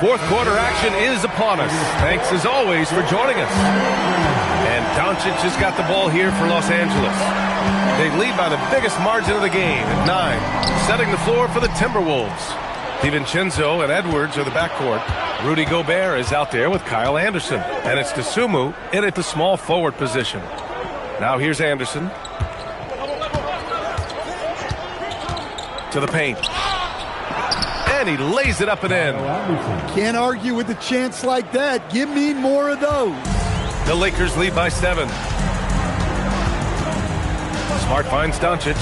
Fourth quarter action is upon us. Thanks as always for joining us. And Doncic has got the ball here for Los Angeles. They lead by the biggest margin of the game at 9, setting the floor for the Timberwolves. DiVincenzo and Edwards are the backcourt. Rudy Gobert is out there with Kyle Anderson. And it's DeSumo in at the small forward position. Now here's Anderson. To the paint. And he lays it up and in. Can't argue with a chance like that. Give me more of those. The Lakers lead by 7. Smart finds Doncic.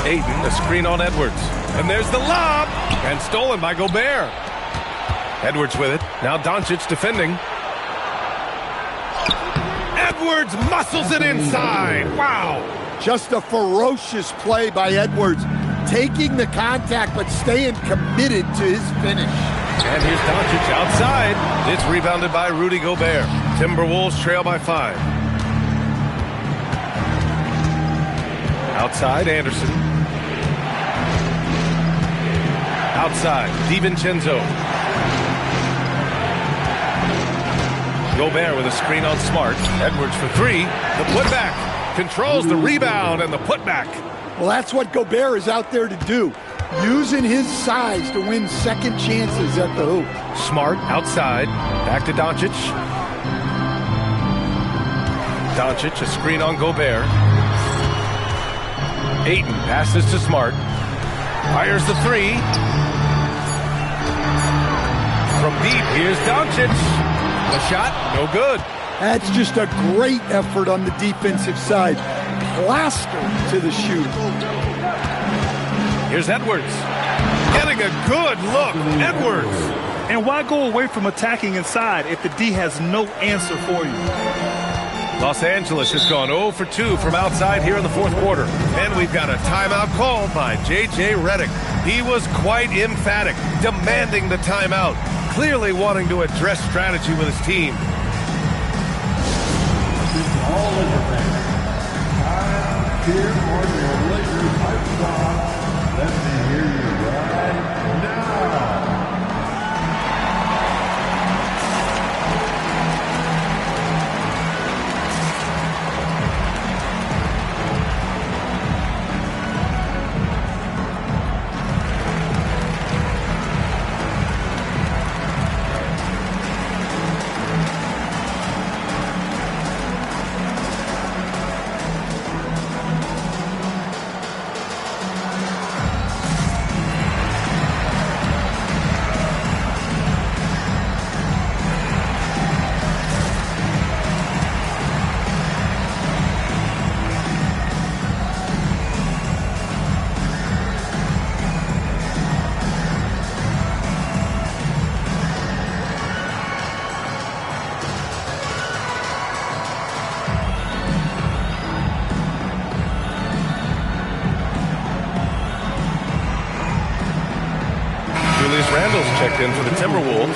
Ayton, a screen on Edwards. And there's the lob. And stolen by Gobert. Edwards with it. Now Doncic defending. Edwards muscles it inside. Wow. Just a ferocious play by Edwards. Taking the contact, but staying committed to his finish. And here's Doncic outside. It's rebounded by Rudy Gobert. Timberwolves trail by 5. Outside, Anderson. Outside, DiVincenzo. Gobert with a screen on Smart. Edwards for 3. The putback. Controls the rebound and the putback. Well, that's what Gobert is out there to do. Using his size to win second chances at the hoop. Smart outside. Back to Doncic. Doncic, a screen on Gobert. Ayton passes to Smart. Fires the 3. From deep, here's Doncic. The shot, no good. That's just a great effort on the defensive side. Plastered to the shoot. Here's Edwards. Getting a good look. Edwards. And why go away from attacking inside if the D has no answer for you? Los Angeles has gone 0 for 2 from outside here in the fourth quarter. And we've got a timeout called by J.J. Redick. He was quite emphatic, demanding the timeout, clearly wanting to address strategy with his team. All in the thing. Time here on your Lakers hype song. Let me hear you right now. Checked in for the Timberwolves.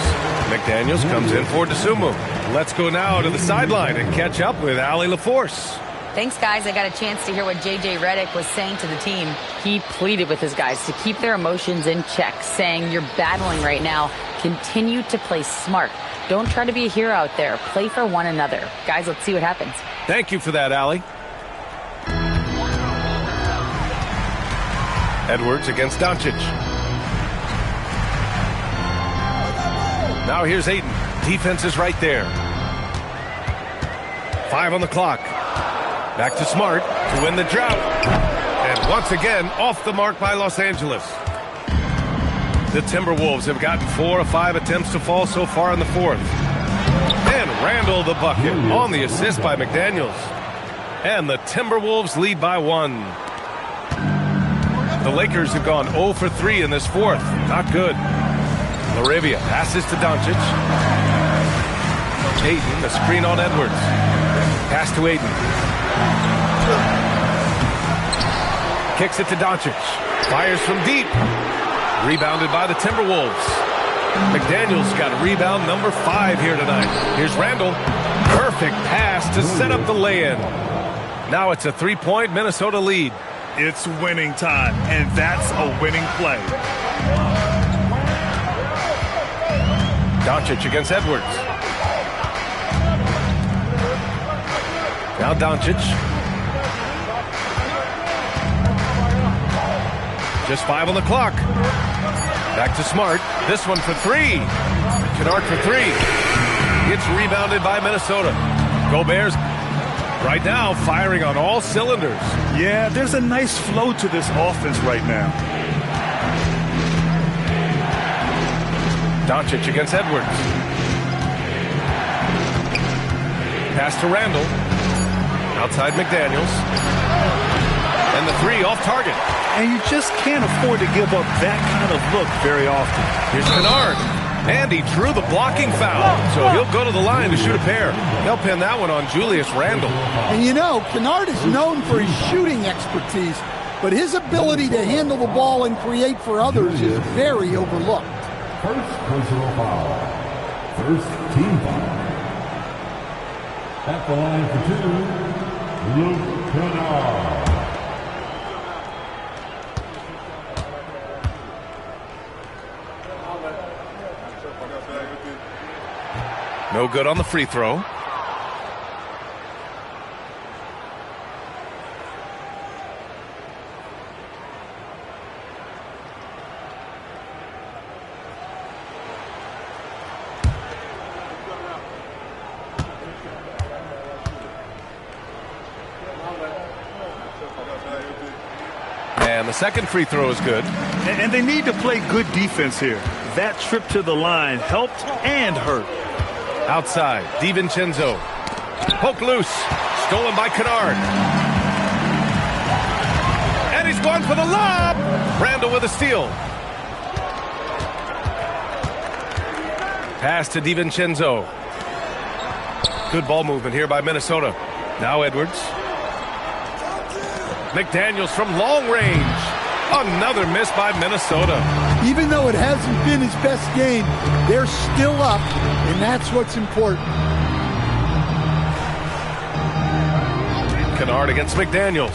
McDaniels comes in for DeSumo. Let's go now to the sideline and catch up with Allie LaForce. Thanks, guys. I got a chance to hear what J.J. Redick was saying to the team. He pleaded with his guys to keep their emotions in check, saying, you're battling right now. Continue to play smart. Don't try to be a hero out there. Play for one another. Guys, let's see what happens. Thank you for that, Allie. Edwards against Doncic. Now here's Ayton. Defense is right there. 5 on the clock. Back to Smart to win the drought. And once again, off the mark by Los Angeles. The Timberwolves have gotten 4 of 5 attempts to fall so far in the fourth. And Randall the bucket on the assist by McDaniels. And the Timberwolves lead by 1. The Lakers have gone 0 for 3 in this fourth. Not good. Laravia passes to Doncic. Ayton, the screen on Edwards. Pass to Ayton. Kicks it to Doncic. Fires from deep. Rebounded by the Timberwolves. McDaniels got rebound number 5 here tonight. Here's Randall. Perfect pass to set up the lay-in. Now it's a 3-point Minnesota lead. It's winning time, and that's a winning play. Doncic against Edwards. Now Doncic. Just 5 on the clock. Back to Smart. This one for 3. Kennard for 3. It's rebounded by Minnesota. Gobert's right now firing on all cylinders. Yeah, there's a nice flow to this offense right now. Doncic against Edwards. Pass to Randall. Outside McDaniels. And the 3 off target. And you just can't afford to give up that kind of look very often. Here's Kunad. And he drew the blocking foul, so he'll go to the line to shoot a pair. They'll pin that one on Julius Randle. And you know, Kunad is known for his shooting expertise, but his ability to handle the ball and create for others is very overlooked. First personal foul. First team foul. At the line for two, Luke Kunad. No good on the free throw. And the second free throw is good. And they need to play good defense here. That trip to the line helped and hurt. Outside, DiVincenzo. Poke loose. Stolen by Kunad. And he's going for the lob. Randle with a steal. Pass to DiVincenzo. Good ball movement here by Minnesota. Now Edwards. McDaniels from long range. Another miss by Minnesota. Even though it hasn't been his best game, they're still up, and that's what's important. Kunad against McDaniels.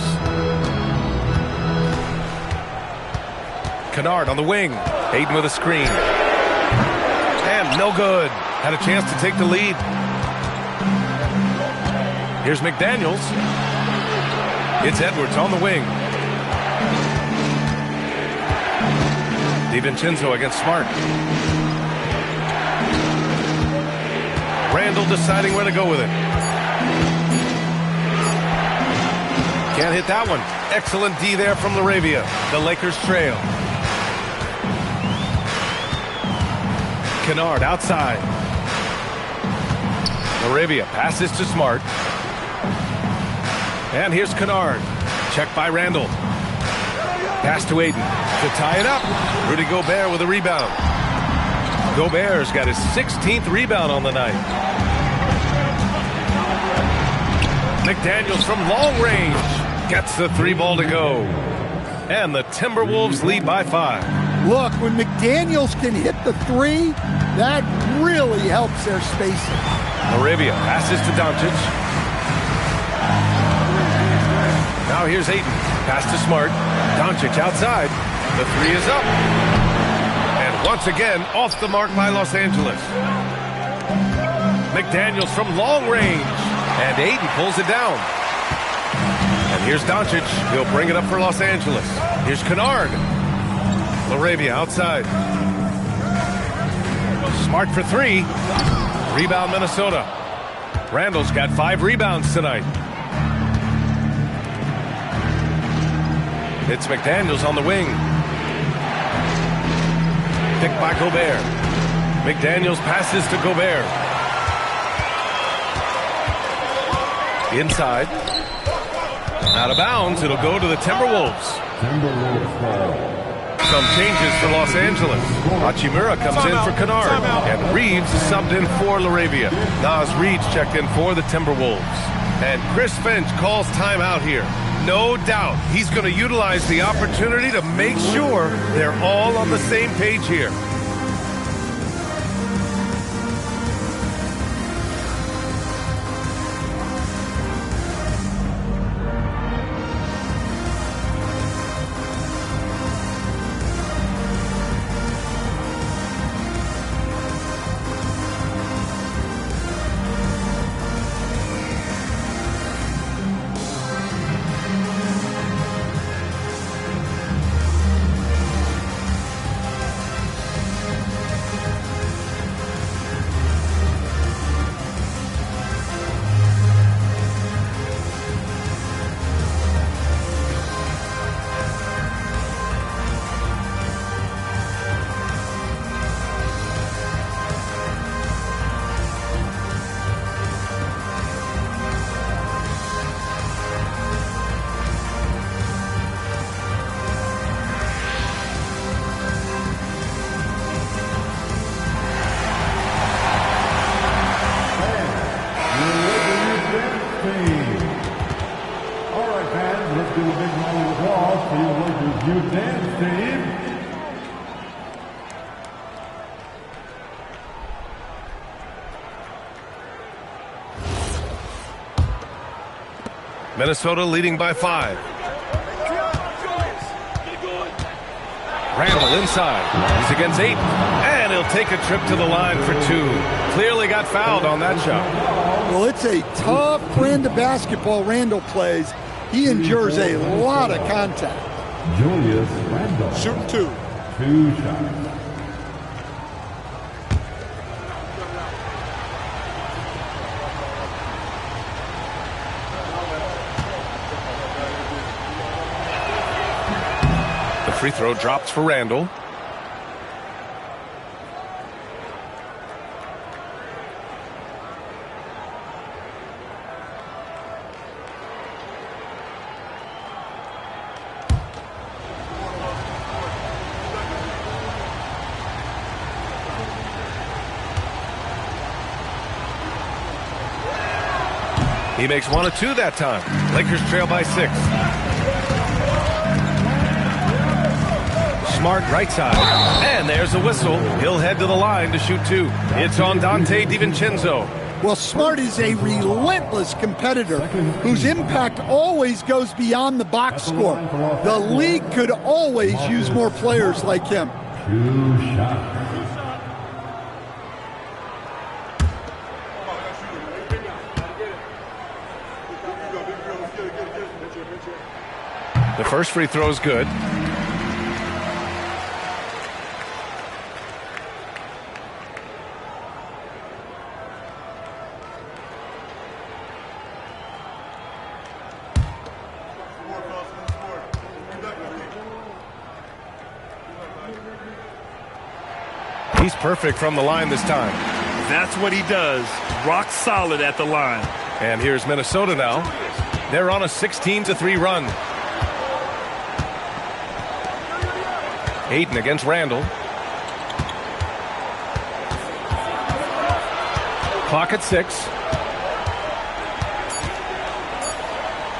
Kunad on the wing. Hayden with a screen. And no good. Had a chance to take the lead. Here's McDaniels. It's Edwards on the wing. DiVincenzo against Smart. Randle deciding where to go with it. Can't hit that one. Excellent D there from Laravia. The Lakers trail. Kunad outside. Laravia passes to Smart. And here's Kunad. Checked by Randle. Pass to Aiden to tie it up. Rudy Gobert with a rebound. Gobert's got his 16th rebound on the night. McDaniels from long range gets the three ball to go. And the Timberwolves lead by 5. Look, when McDaniels can hit the three, that really helps their spacing. Laravia passes to Doncic. Now here's Ayton. Pass to Smart. Doncic outside. The three is up. And once again, off the mark by Los Angeles. McDaniels from long range. And Ayton pulls it down. And here's Doncic. He'll bring it up for Los Angeles. Here's Kunad. Laravia outside. Smart for three. Rebound Minnesota. Randle's got 5 rebounds tonight. It's McDaniels on the wing. Picked by Gobert. McDaniels passes to Gobert. Inside. Out of bounds. It'll go to the Timberwolves. Some changes for Los Angeles. Hachimura comes in for Kunad. And Reeves is subbed in for Laravia. Nas Reed's checked in for the Timberwolves. And Chris Finch calls timeout here. No doubt he's going to utilize the opportunity to make sure they're all on the same page here. Lakers youth dance team. Minnesota leading by 5. Randall inside. He's against 8. And he'll take a trip to the line for 2. Clearly got fouled on that shot. Well, it's a tough brand of basketball Randall plays. He endures a lot of contact. Julius Randall. Shooting 2. 2 shots. Free throw drops for Randall. He makes 1 of 2 that time. Lakers trail by 6. Smart right side. And there's a whistle. He'll head to the line to shoot 2. It's on Dante DiVincenzo. Well, Smart is a relentless competitor whose impact always goes beyond the box score. The league could always use more players like him. 2 shots. The first free throw is good. He's perfect from the line this time. That's what he does. Rock solid at the line. And here's Minnesota now. They're on a 16-3 run. Ayton against Randall. Clock at 6.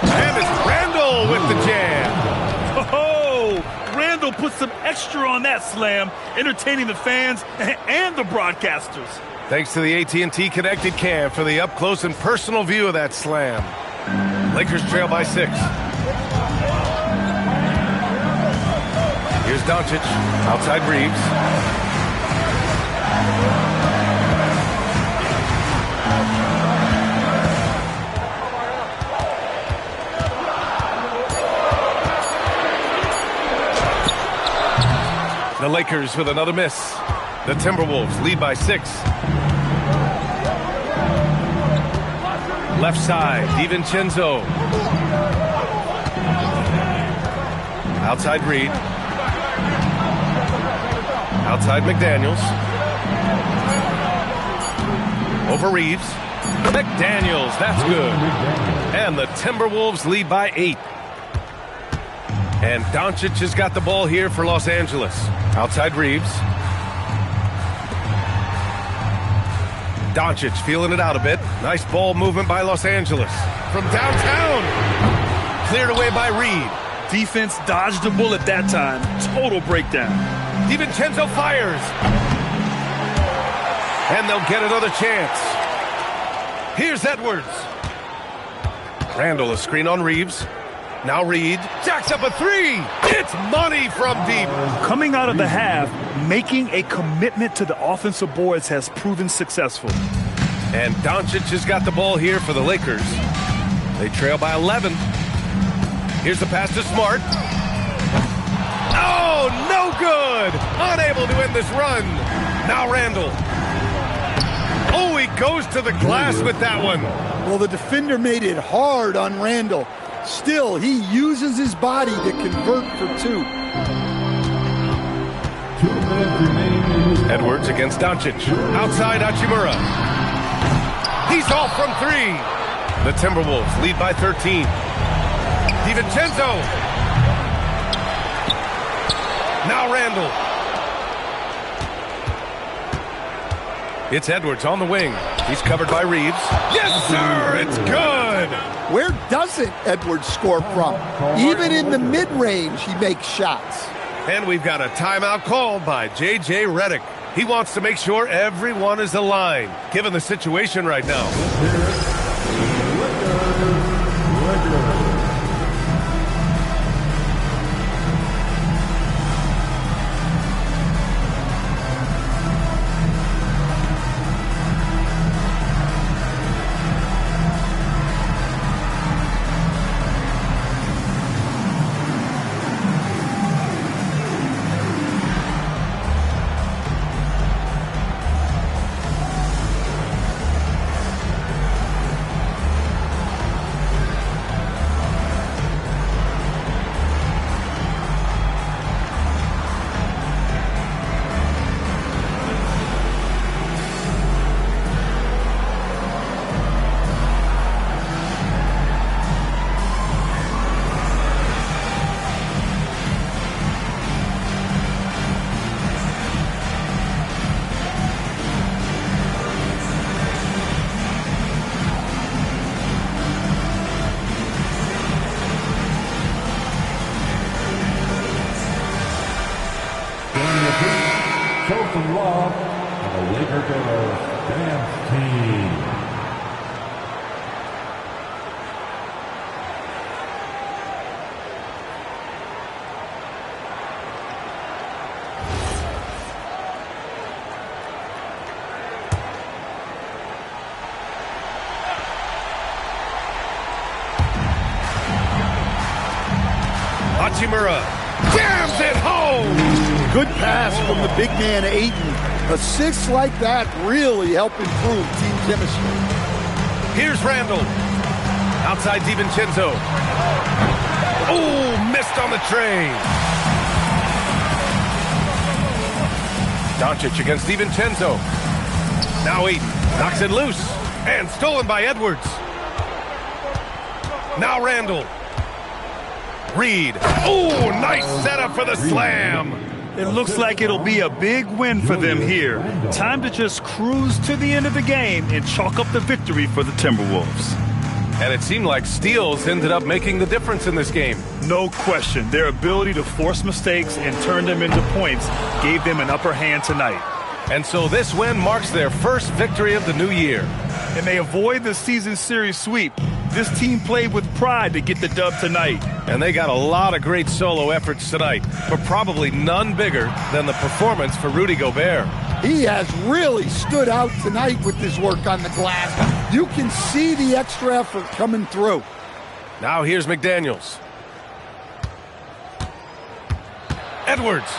And it's Randall with the jam. Oh, Randall put some extra on that slam, entertaining the fans and the broadcasters. Thanks to the AT&T Connected Cam for the up-close and personal view of that slam. Lakers trail by 6. Here's Doncic, outside Reeves. The Lakers with another miss. The Timberwolves lead by 6. Left side, DiVincenzo. Outside Reed. Outside McDaniels. Over Reeves. McDaniels, that's good. And the Timberwolves lead by 8. And Doncic has got the ball here for Los Angeles. Outside Reeves. Doncic feeling it out a bit. Nice ball movement by Los Angeles. From downtown. Cleared away by Reed. Defense dodged the bullet that time. Total breakdown. DiVincenzo fires. And they'll get another chance. Here's Edwards. Randall, a screen on Reeves. Now Reed jacks up a 3. It's money from deep. Coming out of the half, making a commitment to the offensive boards has proven successful. And Doncic has got the ball here for the Lakers. They trail by 11. Here's the pass to Smart. Oh, no good. Unable to end this run. Now Randall. Oh, he goes to the glass with that one. Well, the defender made it hard on Randall. Still, he uses his body to convert for 2. 2 minutes remaining in this. Edwards against Doncic. Outside Hachimura. He's off from 3. The Timberwolves lead by 13. DiVincenzo. Now Randall. It's Edwards on the wing. He's covered by Reeves. Yes, sir! It's good! Where doesn't Edwards score from? Even in the mid-range, he makes shots. And we've got a timeout called by J.J. Redick. He wants to make sure everyone is aligned, given the situation right now. Show some love to the Laker Girls Dance Team. Hachimura jams it home! Good pass from the big man, Ayton. Assists like that really help improve team chemistry. Here's Randall. Outside DiVincenzo. Oh, missed on the train. Doncic against DiVincenzo. Now Ayton knocks it loose. And stolen by Edwards. Now Randall. Reed. Oh, nice setup for the slam. It looks like it'll be a big win for them here. Time to just cruise to the end of the game and chalk up the victory for the Timberwolves. And it seemed like steals ended up making the difference in this game. No question. Their ability to force mistakes and turn them into points gave them an upper hand tonight. And so this win marks their first victory of the new year. And they avoid the season series sweep. This team played with pride to get the dub tonight. And they got a lot of great solo efforts tonight, but probably none bigger than the performance for Rudy Gobert. He has really stood out tonight with his work on the glass. You can see the extra effort coming through. Now here's McDaniels. Edwards.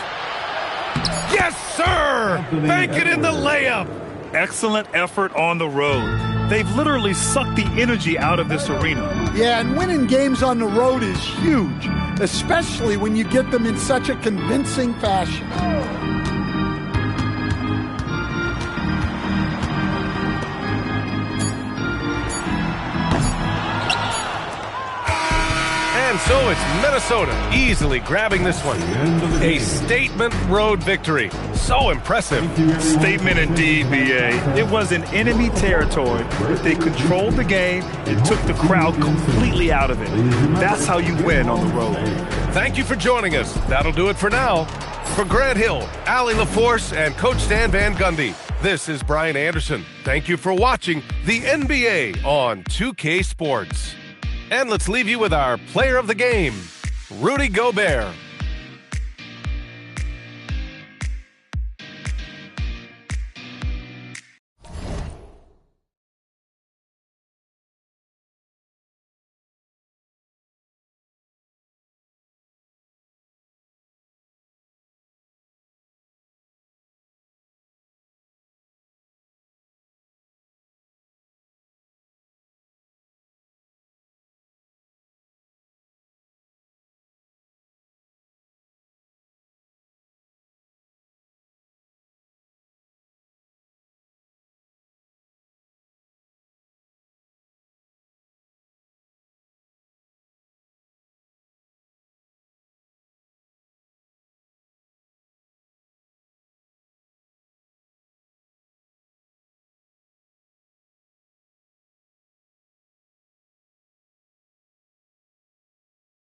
Yes, sir! Bank it in the layup! Excellent effort on the road. They've literally sucked the energy out of this arena. Yeah, and winning games on the road is huge, especially when you get them in such a convincing fashion. And so it's Minnesota easily grabbing this one. A statement road victory. So impressive. Statement indeed, B.A. It was in enemy territory, but they controlled the game and took the crowd completely out of it. That's how you win on the road. Thank you for joining us. That'll do it for now. For Grant Hill, Allie LaForce, and Coach Stan Van Gundy, this is Brian Anderson. Thank you for watching the NBA on 2K Sports. And let's leave you with our player of the game, Rudy Gobert.